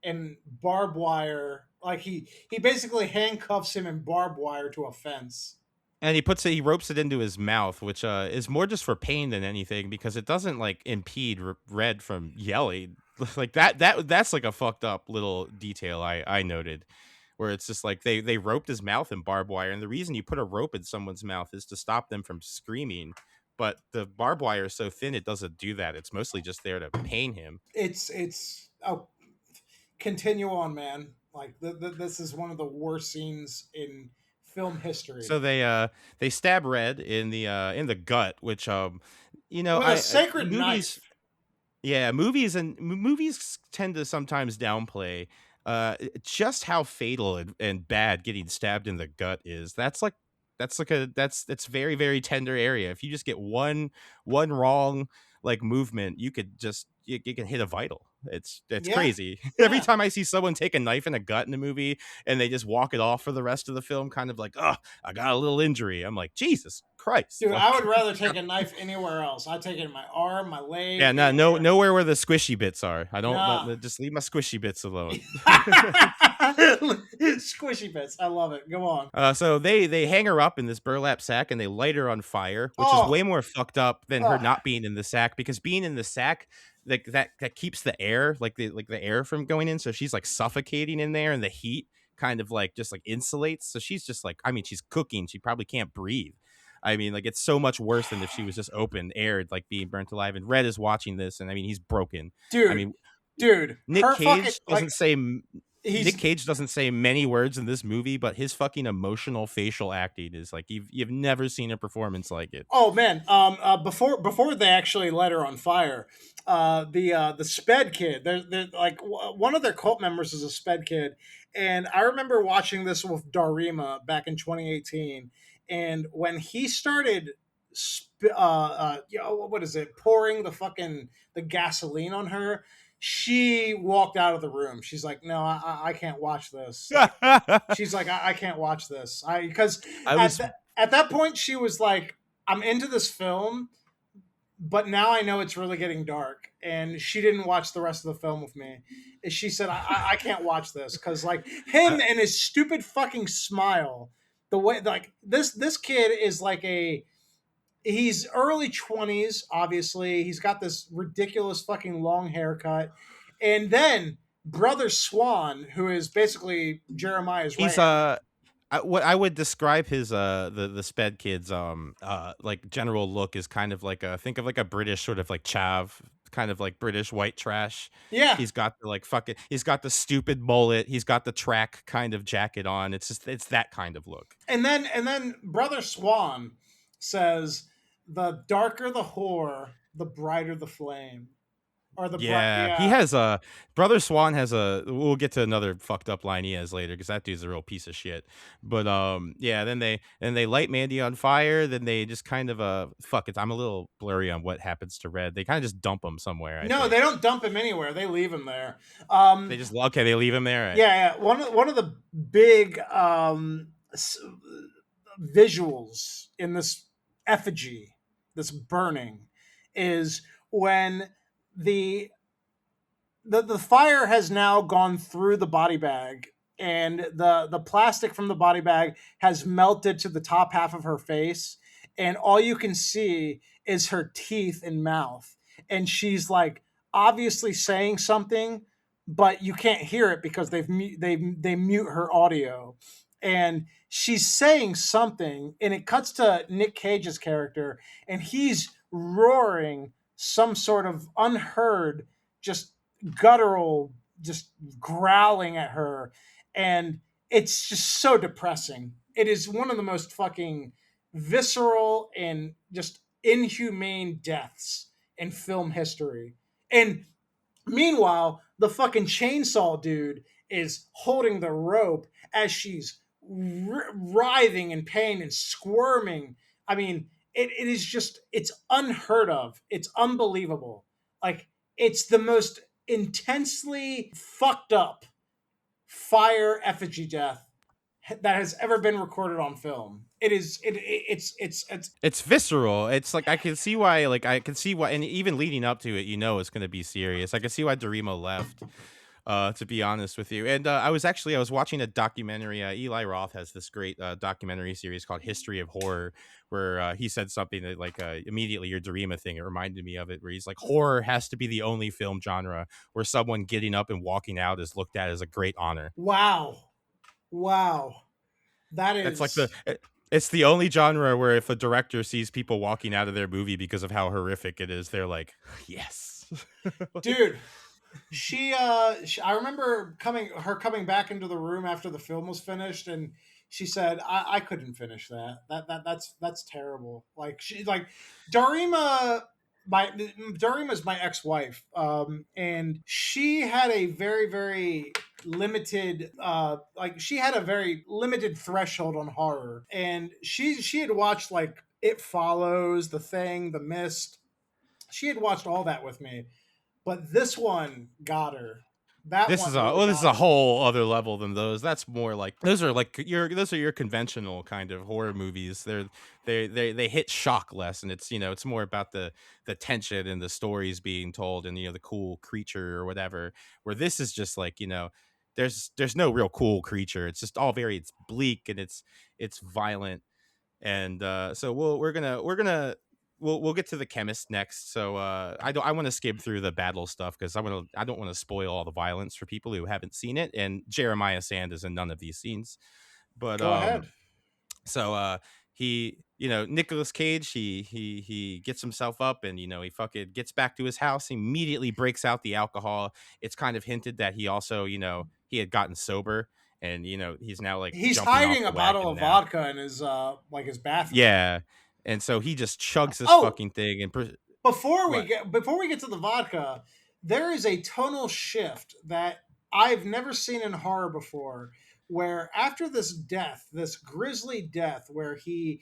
in barbed wire. Like he basically handcuffs him in barbed wire to a fence. And he ropes it into his mouth, which is more just for pain than anything because it doesn't like impede Red from yelling. Like that's like a fucked up little detail I noted, where it's just like they roped his mouth in barbed wire, and the reason you put a rope in someone's mouth is to stop them from screaming. But the barbed wire is so thin it doesn't do that. It's mostly just there to pain him. It's oh, continue on, man. Like this is one of the worst scenes in film history. So they stab Red in the gut, which With a sacred movies. knife. Yeah, movies tend to sometimes downplay just how fatal and bad getting stabbed in the gut is. That's very, very tender area. If you just get one wrong like movement, you can hit a vital. It's Yeah, crazy. Every yeah. time I see someone take a knife in a gut in a movie and they just walk it off for the rest of the film, kind of like, oh, I got a little injury. I'm like, Jesus Christ. Dude, Like, I would rather take a knife anywhere else. I'd take it in my arm, my leg. yeah, no, anywhere. nowhere where the squishy bits are. I don't Nah. just leave my squishy bits alone. Squishy bits. I love it. Go on. So they hang her up in this burlap sack and they light her on fire, which is Oh, way more fucked up than her ugh. not being in the sack, because being in the sack, like that keeps the air, like the air from going in, so she's like suffocating in there, and the heat kind of like just like insulates, so she's just like, I mean, she's cooking, she probably can't breathe. I mean, like, it's so much worse than if she was just open aired, like being burnt alive. And Red is watching this, and I mean, he's broken. I Dude, mean, dude. Nick Her fucking Cage like Nick he's Cage doesn't say many words in this movie, but his fucking emotional facial acting is like, you've never seen a performance like it. oh man. Before they actually let her on fire, the Sped kid. They're like one of their cult members is a Sped kid, and I remember watching this with Darima back in 2018, and when he started. What is it? Pouring the gasoline on her. She walked out of the room. She's like, "No, I can't watch this." Like, she's like, I can't watch this. Because I at was at that point she was like, I'm into this film, but now I know it's really getting dark. And she didn't watch the rest of the film with me. She said, I can't watch this because like him and his stupid fucking smile, the way like this kid is like he's early 20s, obviously. He's got this ridiculous fucking long haircut. And then Brother Swan, who is basically Jeremiah's right He's what I would describe his the sped kids like general look is kind of like a think of like a British sort of like chav, kind of like British white trash. Yeah. He's got the like fucking he's got the stupid mullet, he's got the track kind of jacket on. It's that kind of look. And then Brother Swan says, "The darker the whore, the brighter the flame." Or the bright, Yeah, he yeah. has a Brother Swan has a. We'll get to another fucked up line he has later because that dude's a real piece of shit. But yeah. Then they light Mandy on fire. Then they just kind of fuck it. I'm a little blurry on what happens to Red. They kind of just dump him somewhere. I No, think they don't dump him anywhere. They leave him there. they just okay. They leave him there. Right. Yeah, yeah. One of the big visuals in this effigy, this burning, is when the the fire has now gone through the body bag, and the plastic from the body bag has melted to the top half of her face, and all you can see is her teeth and mouth, and she's like obviously saying something, but you can't hear it because they mute her audio, and she's saying something, and it cuts to Nick Cage's character, and he's roaring some sort of unheard, just guttural, just growling at her, and it's just so depressing. It is one of the most fucking visceral and just inhumane deaths in film history. And meanwhile, the fucking chainsaw dude is holding the rope as she's writhing in pain and squirming. I mean, it is just, it's unheard of. It's unbelievable. Like, it's the most intensely fucked up fire effigy death that has ever been recorded on film. It is, It's visceral. It's like I can see why. Like I can see why, and even leading up to it, it's going to be serious. I can see why Dorima left. To be honest with you, and I was watching a documentary. Eli Roth has this great documentary series called History of Horror, where he said something that like immediately your Dorima thing. It reminded me of it, where he's like, horror has to be the only film genre where someone getting up and walking out is looked at as a great honor. wow. That That's like is, it's the only genre where if a director sees people walking out of their movie because of how horrific it is, they're like, yes. dude. I remember coming back into the room after the film was finished, and she said, I couldn't finish that's terrible. Like, she like Darima Darima's my ex-wife, and she had a very, very limited like she had a very limited threshold on horror, and she had watched like It Follows, The Thing, The Mist. She had watched all that with me, but this one got her. This is a whole other level than those. That's more like those are your conventional kind of horror movies. They hit shock less, and it's more about the tension and the stories being told, and the cool creature or whatever. Where this is just like there's no real cool creature. It's just all it's bleak and it's violent, and so we'll get to the chemist next. So I want to skim through the battle stuff because I don't want to spoil all the violence for people who haven't seen it. And Jeremiah Sand is in none of these scenes, but Go ahead. so he Nicolas Cage he gets himself up and he fucking gets back to his house, immediately breaks out the alcohol. It's kind of hinted that he also he had gotten sober, and he's now like He's jumping off hiding the a bottle of wagon now. vodka in his like his bathroom. Yeah, and so he just chugs this Oh, fucking thing and before we what? get to the vodka, there is a tonal shift that I've never seen in horror before, where after this death, this grisly death, where he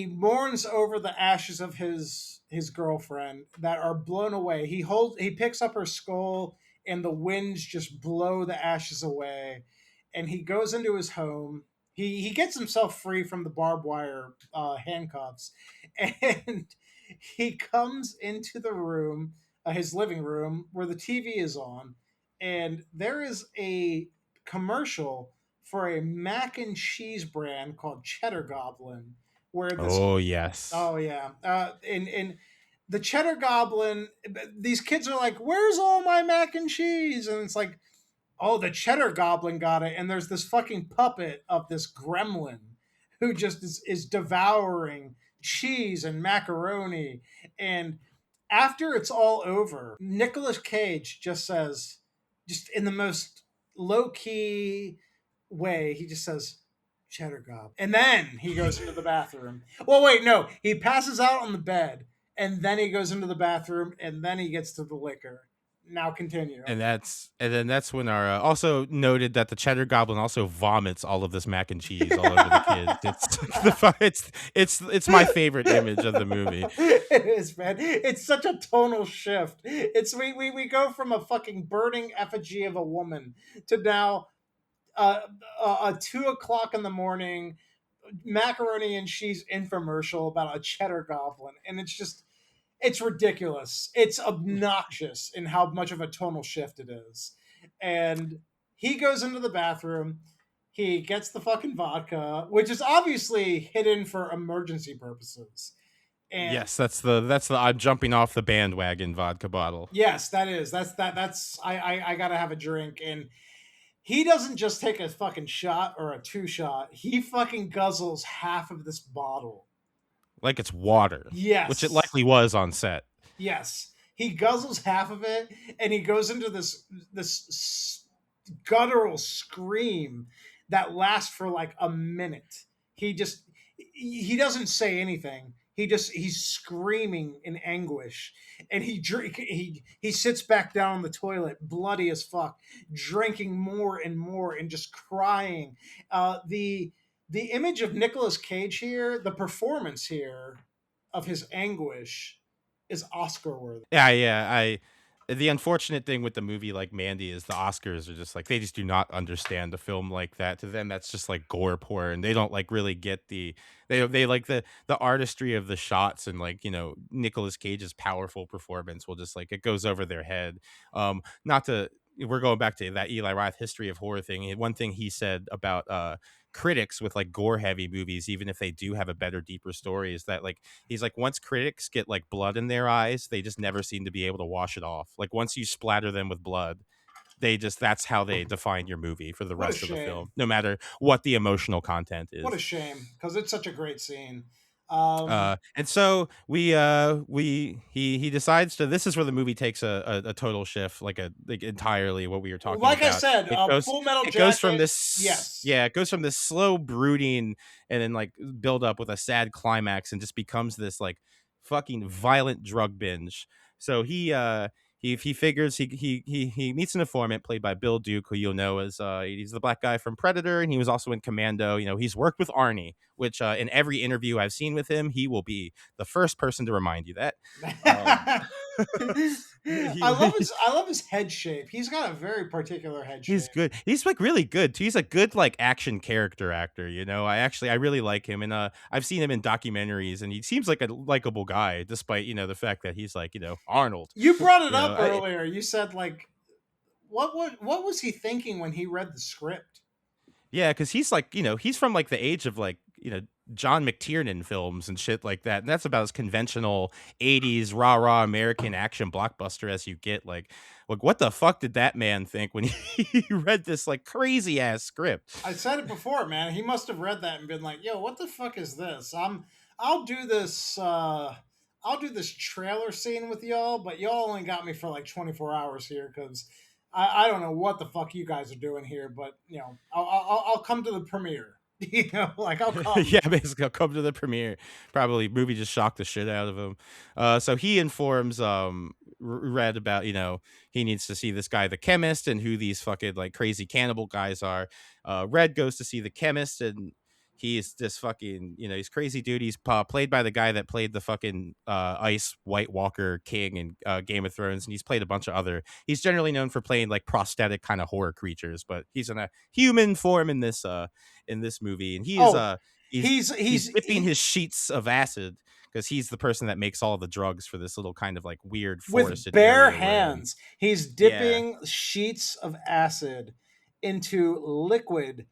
mourns over the ashes of his girlfriend that are blown away. He picks up her skull, and the winds just blow the ashes away, and he goes into his home. He gets himself free from the barbed wire handcuffs, and he comes into the room, his living room, where the TV is on, and there is a commercial for a mac and cheese brand called Cheddar Goblin, where this Oh yes. oh yeah, in the Cheddar Goblin, these kids are like, "Where's all my mac and cheese?" And it's like, "Oh, the Cheddar Goblin got it." And there's this fucking puppet of this gremlin who just is devouring cheese and macaroni. And after it's all over, Nicolas Cage just says, just in the most low key way, he just says, "Cheddar Goblin." And then he goes into the bathroom. Well, wait, no, he passes out on the bed, and then he goes into the bathroom, and then he gets to the liquor. Now continue. And then that's when our also noted that the Cheddar Goblin also vomits all of this mac and cheese all over the kids. It's my favorite image of the movie. It is, man. It's such a tonal shift. It's we go from a fucking burning effigy of a woman to now a 2 o'clock in the morning macaroni and cheese infomercial about a Cheddar Goblin, and it's ridiculous. It's obnoxious in how much of a tonal shift it is. And he goes into the bathroom. He gets the fucking vodka, which is obviously hidden for emergency purposes. And Yes, that's the I'm jumping off the bandwagon vodka bottle. yes, that's I gotta have a drink. And he doesn't just take a fucking shot or a 2 shot. He fucking guzzles half of this bottle. Like it's water. Yes. Which it likely was on set. Yes. He guzzles half of it, and he goes into this guttural scream that lasts for like a minute. He doesn't say anything. He's screaming in anguish, and he sits back down on the toilet, bloody as fuck, drinking more and more, and just crying. The image of Nicolas Cage here, the performance here of his anguish, is Oscar worthy. Yeah. The unfortunate thing with the movie like Mandy is the Oscars are just like they just do not understand a film like that. To them, that's just like gore porn. They don't like really get they like the artistry of the shots, and like Nicolas Cage's powerful performance will just like it goes over their head. Not to We're going back to that Eli Roth history of horror thing. One thing he said about critics with like gore heavy movies, even if they do have a better, deeper story, is that like he's like once critics get like blood in their eyes, they just never seem to be able to wash it off. Like once you splatter them with blood, that's how they define your movie for the rest of the film, no matter what the emotional content is. What a shame, because it's such a great scene. And so he decides to. This is where the movie takes a total shift, like entirely what we were talking like about. I said, Full Metal Jacket. It goes from this, yes, it goes from this slow brooding and then like build up with a sad climax, and just becomes this like fucking violent drug binge. So he figures he meets an informant played by Bill Duke, who you'll know as he's the black guy from Predator, and he was also in Commando. He's worked with Arnie, which in every interview I've seen with him, he will be the first person to remind you that. I love his head shape. He's got a very particular head shape. He's good. He's like really good too. He's a good like action character actor. I really like him, and I've seen him in documentaries, and he seems like a likable guy, despite the fact that he's like Arnold. You brought it up earlier. You said like, what was he thinking when he read the script? Yeah, because he's like he's from like the age of like John McTiernan films and shit like that, and that's about as conventional 80s rah American action blockbuster as you get. Like what the fuck did that man think when he read this like crazy ass script? I said it before, man. He must have read that and been like, "Yo, what the fuck is this? I'll do this trailer scene with y'all, but y'all only got me for like 24 hours here because I don't know what the fuck you guys are doing here, but I'll come to the premiere." I'll come. Yeah, basically, I'll come to the premiere. Probably movie just shocked the shit out of him. So he informs Red about he needs to see this guy, the chemist, and who these fucking like crazy cannibal guys are. Red goes to see the chemist, and he's this fucking he's crazy dude. He's played by the guy that played the fucking Ice White Walker King in Game of Thrones, and he's played a bunch of other. He's generally known for playing like prosthetic kind of horror creatures, but he's in a human form in this movie, and he's dipping his sheets of acid because he's the person that makes all the drugs for this little kind of like weird with forested bare area hands. He's Yeah. dipping sheets of acid into liquid.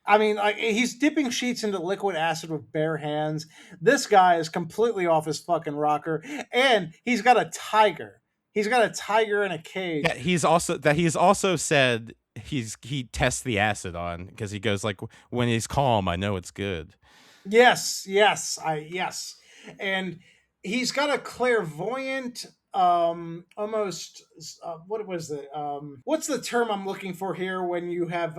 I mean, like he's dipping sheets into liquid acid with bare hands. This guy is completely off his fucking rocker, and he's got a tiger. He's got a tiger in a cage. He's also said he tests the acid on because he goes like, when he's calm, I know it's good. Yes, yes. And he's got a clairvoyant almost what was it what's the term I'm looking for here when you have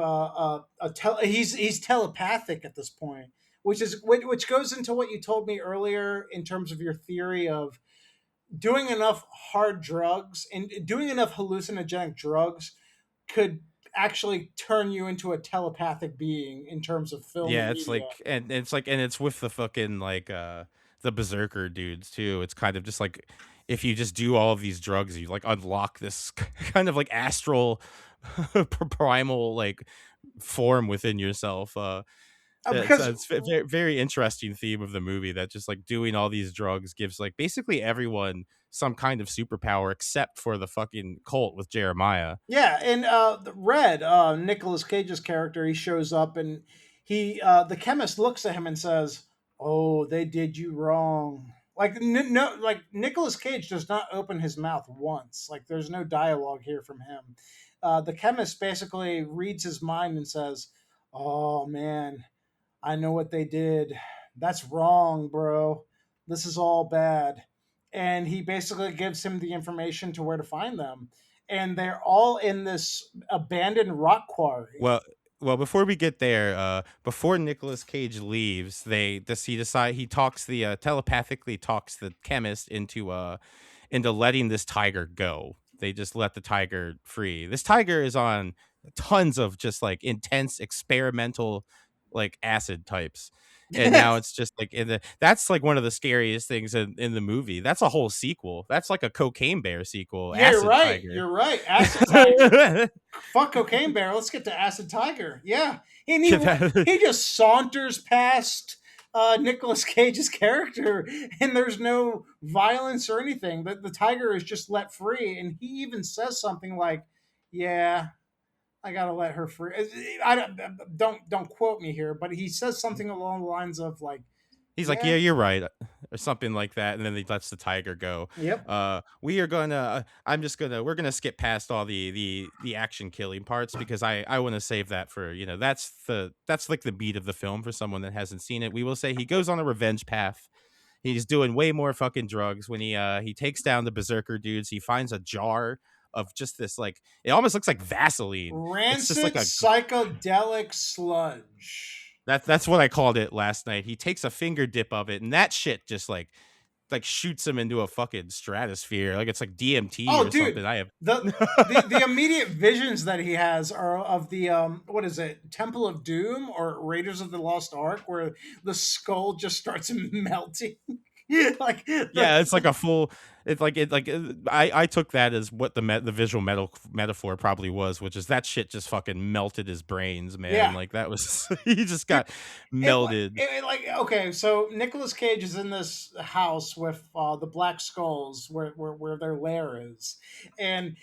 he's telepathic at this point, which goes into what you told me earlier in terms of your theory of doing enough hard drugs and doing enough hallucinogenic drugs could actually turn you into a telepathic being in terms of film and Yeah, it's media. like, and it's with the fucking like the berserker dudes too. It's kind of just like, if you just do all of these drugs, you like unlock this kind of like astral primal like form within yourself. Because It's a very, very interesting theme of the movie, that just like doing all these drugs gives like basically everyone some kind of superpower except for the fucking cult with Jeremiah. yeah, and the Red, Nicolas Cage's character, he shows up and the chemist looks at him and says, "Oh, they did you wrong." Like no, like Nicolas Cage does not open his mouth once. Like there's no dialogue here from him. The chemist basically reads his mind and says, "Oh man, I know what they did. That's wrong, bro. This is all bad." And he basically gives him the information to where to find them. And they're all in this abandoned rock quarry. Well, before we get there, before Nicolas Cage leaves, he talks telepathically talks the chemist into letting this tiger go. They just let the tiger free. This tiger is on tons of just like intense experimental like acid types. And now it's just like that's like one of the scariest things in the movie. That's a whole sequel. That's like a Cocaine Bear sequel. Yeah, Acid you're right. Tiger. You're right. Acid Tiger. Fuck Cocaine Bear. Let's get to Acid Tiger. Yeah. And he just saunters past Nicolas Cage's character, and there's no violence or anything. The tiger is just let free, and he even says something like, "Yeah, I gotta let her free." Don't quote me here, but he says something along the lines of like, He's like, yeah, you're right, or something like that, and then he lets the tiger go. "Yep, We're gonna skip past all the action killing parts because I want to save that for, that's like the beat of the film for someone that hasn't seen it. We will say he goes on a revenge path. He's doing way more fucking drugs when he takes down the berserker dudes. He finds a jar of just this, like, it almost looks like Vaseline. It's just rancid like psychedelic sludge." that's what I called it last night. He takes a finger dip of it, and that shit just like shoots him into a fucking stratosphere. Like it's like DMT Oh, or dude, something. I have the immediate visions that he has are of the what is it, Temple of Doom or Raiders of the Lost Ark, where the skull just starts melting. Like yeah, it's like a full. It's like I took that as what the visual metaphor probably was, which is that shit just fucking melted his brains, man. Yeah. Like that was he just got melded. Like okay, so Nicolas Cage is in this house with the Black Skulls, where their lair is, and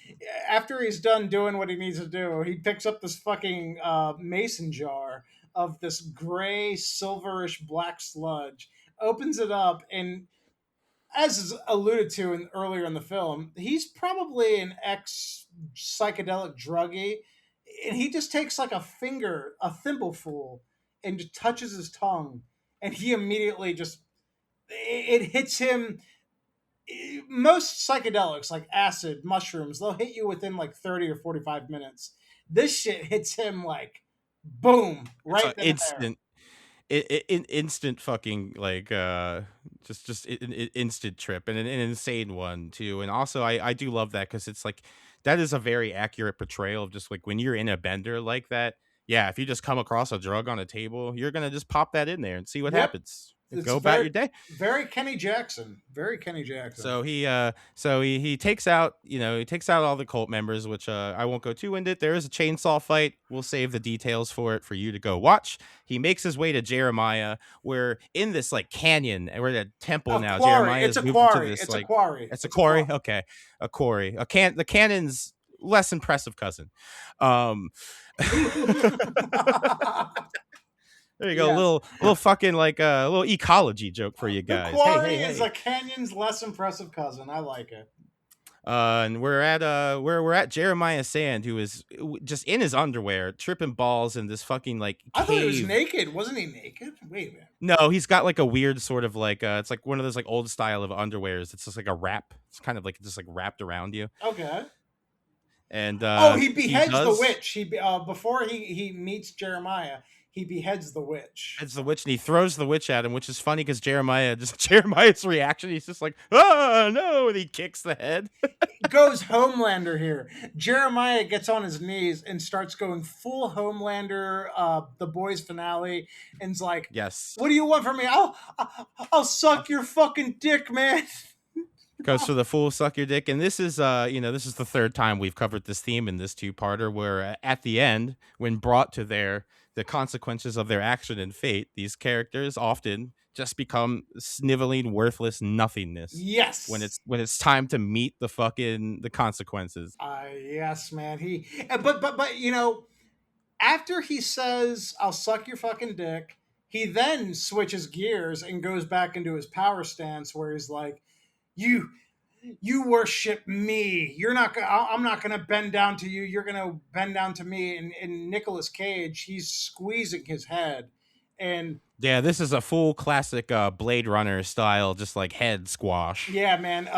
after he's done doing what he needs to do, he picks up this fucking mason jar of this gray silverish black sludge, opens it up, and as is alluded to earlier in the film, he's probably an ex psychedelic druggie, and he just takes like a thimbleful, and just touches his tongue, and he immediately just it hits him. Most psychedelics like acid, mushrooms, they'll hit you within like 30 or 45 minutes. This shit hits him like boom, right then instant. Instant fucking like just an instant trip, and an insane one too. And also I do love that because it's like that is a very accurate portrayal of just like when you're in a bender like that. Yeah, if you just come across a drug on a table, you're gonna just pop that in there and see what happens. It's go about your day. very Kenny Jackson. Very Kenny Jackson. So he takes out, he takes out all the cult members, which I won't go too into it. There is a chainsaw fight. We'll save the details for it for you to go watch. He makes his way to Jeremiah. We're in this like canyon, and we're at a temple now. Quarry. Jeremiah's It's a moved quarry. to this It's like a quarry. it's a quarry. Okay, a quarry. The cannon's less impressive cousin. There you go, Yes. a little fucking like a little ecology joke for you guys. The quarry Hey. is a canyon's less impressive cousin. I like it. And we're at Jeremiah Sand, who is just in his underwear, tripping balls in this fucking like cave. I thought he was naked. Wasn't he naked? Wait a minute. No, he's got like a weird sort of like it's like one of those like old style of underwears. It's just like a wrap. It's kind of like just like wrapped around you. Okay. And he beheads the witch. He before he meets Jeremiah, he beheads the witch. It's the witch, and he throws the witch at him, which is funny because Jeremiah's reaction, he's just like, oh no, and he kicks the head. Goes Homelander here. Jeremiah gets on his knees and starts going full Homelander, the boys finale, and's like, yes, what do you want from me? I'll suck your fucking dick, man. Goes for the full suck your dick. And this is this is the third time we've covered this theme in this two-parter, where at the end, when brought to the consequences of their action and fate, these characters often just become sniveling, worthless nothingness. Yes. When it's time to meet the consequences. Yes, man. But after he says, I'll suck your fucking dick, he then switches gears and goes back into his power stance where he's like, you worship me. I'm not gonna bend down to you. You're gonna bend down to me. And Nicolas Cage, he's squeezing his head, and yeah, this is a full classic Blade Runner style, just like head squash. Yeah, man.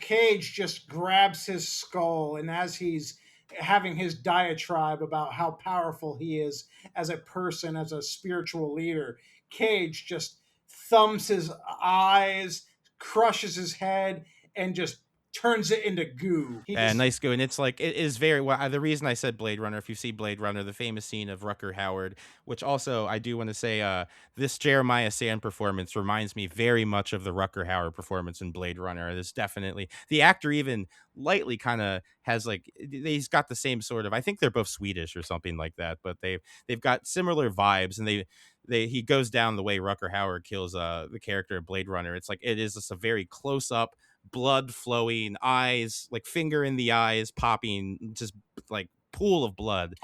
Cage just grabs his skull, and as he's having his diatribe about how powerful he is as a person, as a spiritual leader, Cage just thumbs his eyes, crushes his head, and just turns it into goo. Nice goo. And it's like, it is very well. The reason I said Blade Runner, if you see Blade Runner, the famous scene of Rutger Hauer, which also I do want to say, this Jeremiah Sand performance reminds me very much of the Rutger Hauer performance in Blade Runner. This definitely, the actor even lightly kind of has like, he's got the same sort of, I think they're both Swedish or something like that, but they've got similar vibes, and he goes down the way Rutger Hauer kills the character of Blade Runner. It's like, it is just a very close up, blood flowing, eyes, like finger in the eyes popping, just like pool of blood.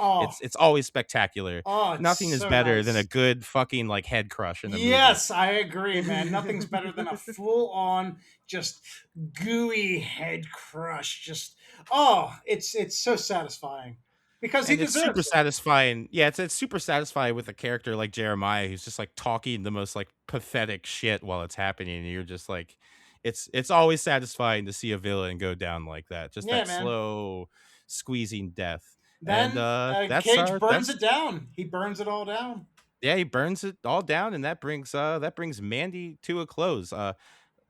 It's always spectacular. Nothing is better than a good fucking like head crush in a movie. Yes, I agree, man. Nothing's better than a full on just gooey head crush. Just it's so satisfying. Because he deserves super satisfying. Yeah, it's super satisfying with a character like Jeremiah, who's just like talking the most like pathetic shit while it's happening, and you're just like, it's always satisfying to see a villain go down like that. Just that slow squeezing death. Then Cage burns it down. He burns it all down. Yeah, he burns it all down, and that brings Mandy to a close.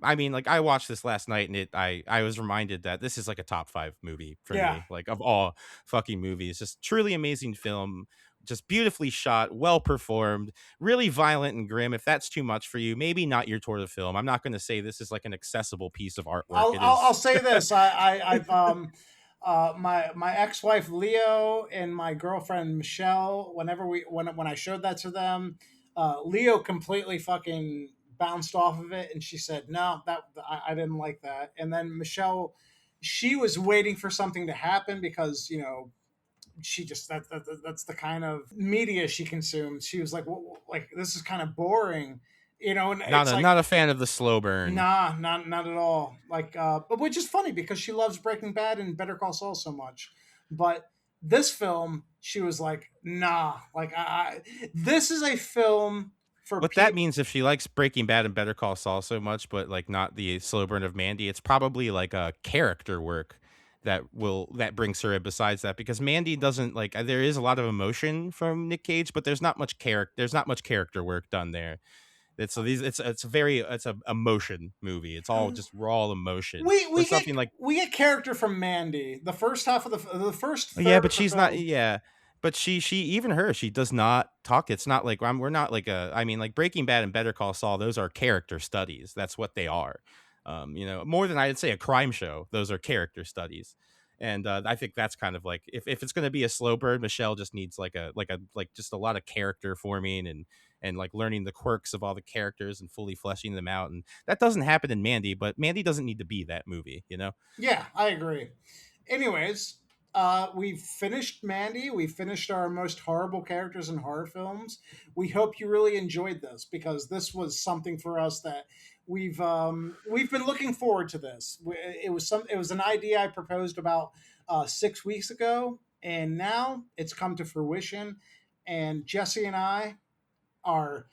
I mean, like, I watched this last night, and I was reminded that this is like a top 5 movie for me, like of all fucking movies. Just truly amazing film, just beautifully shot, well performed, really violent and grim. If that's too much for you, maybe not your tour of film. I'm not going to say this is like an accessible piece of artwork. I'll say this: I've my ex-wife Leo and my girlfriend Michelle. When I showed that to them, Leo completely fucking bounced off of it, and she said, no, I didn't like that. And then Michelle, she was waiting for something to happen because she just that's the kind of media she consumes. She was like, well, like, this is kind of boring, and not a fan of the slow burn. Nah, not at all. Like, but which is funny because she loves Breaking Bad and Better Call Saul so much, but this film, she was like, nah, like this is a film. That means if she likes Breaking Bad and Better Call Saul so much, but like not the slow burn of Mandy, it's probably like a character work that brings her in besides that, because Mandy doesn't like, there is a lot of emotion from Nick Cage, but there's not much character work done there. It's a emotion movie. It's all just raw emotion. We get character from Mandy. The first half of the first third yeah, but she's not. Yeah. But she does not talk. It's not like we're not like I mean, like Breaking Bad and Better Call Saul, those are character studies. That's what they are. More than I'd say a crime show, those are character studies. And I think that's kind of like if it's going to be a slow burn, Michelle just needs like just a lot of character forming and like learning the quirks of all the characters and fully fleshing them out. And that doesn't happen in Mandy, but Mandy doesn't need to be that movie, you know? Yeah, I agree. Anyways, we finished Mandy. We finished our most horrible characters in horror films. We hope you really enjoyed this because this was something for us that we've been looking forward to. This it was an idea I proposed about 6 weeks ago, and now it's come to fruition. And Jesse and I are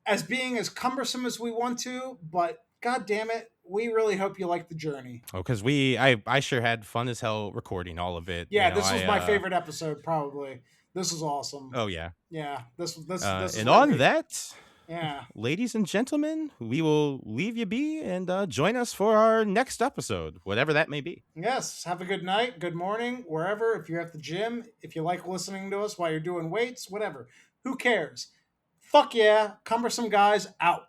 as being as cumbersome as we want to, but god damn it, we really hope you like the journey. Oh, because I sure had fun as hell recording all of it. Yeah, You know, this was my favorite episode, probably. This is awesome. Oh yeah. Yeah, this is And what on we- that, yeah. ladies and gentlemen, we will leave you be and join us for our next episode, whatever that may be. Yes, have a good night, good morning, wherever. If you're at the gym, if you like listening to us while you're doing weights, whatever. Who cares? Fuck yeah, Cumbersome Guys out.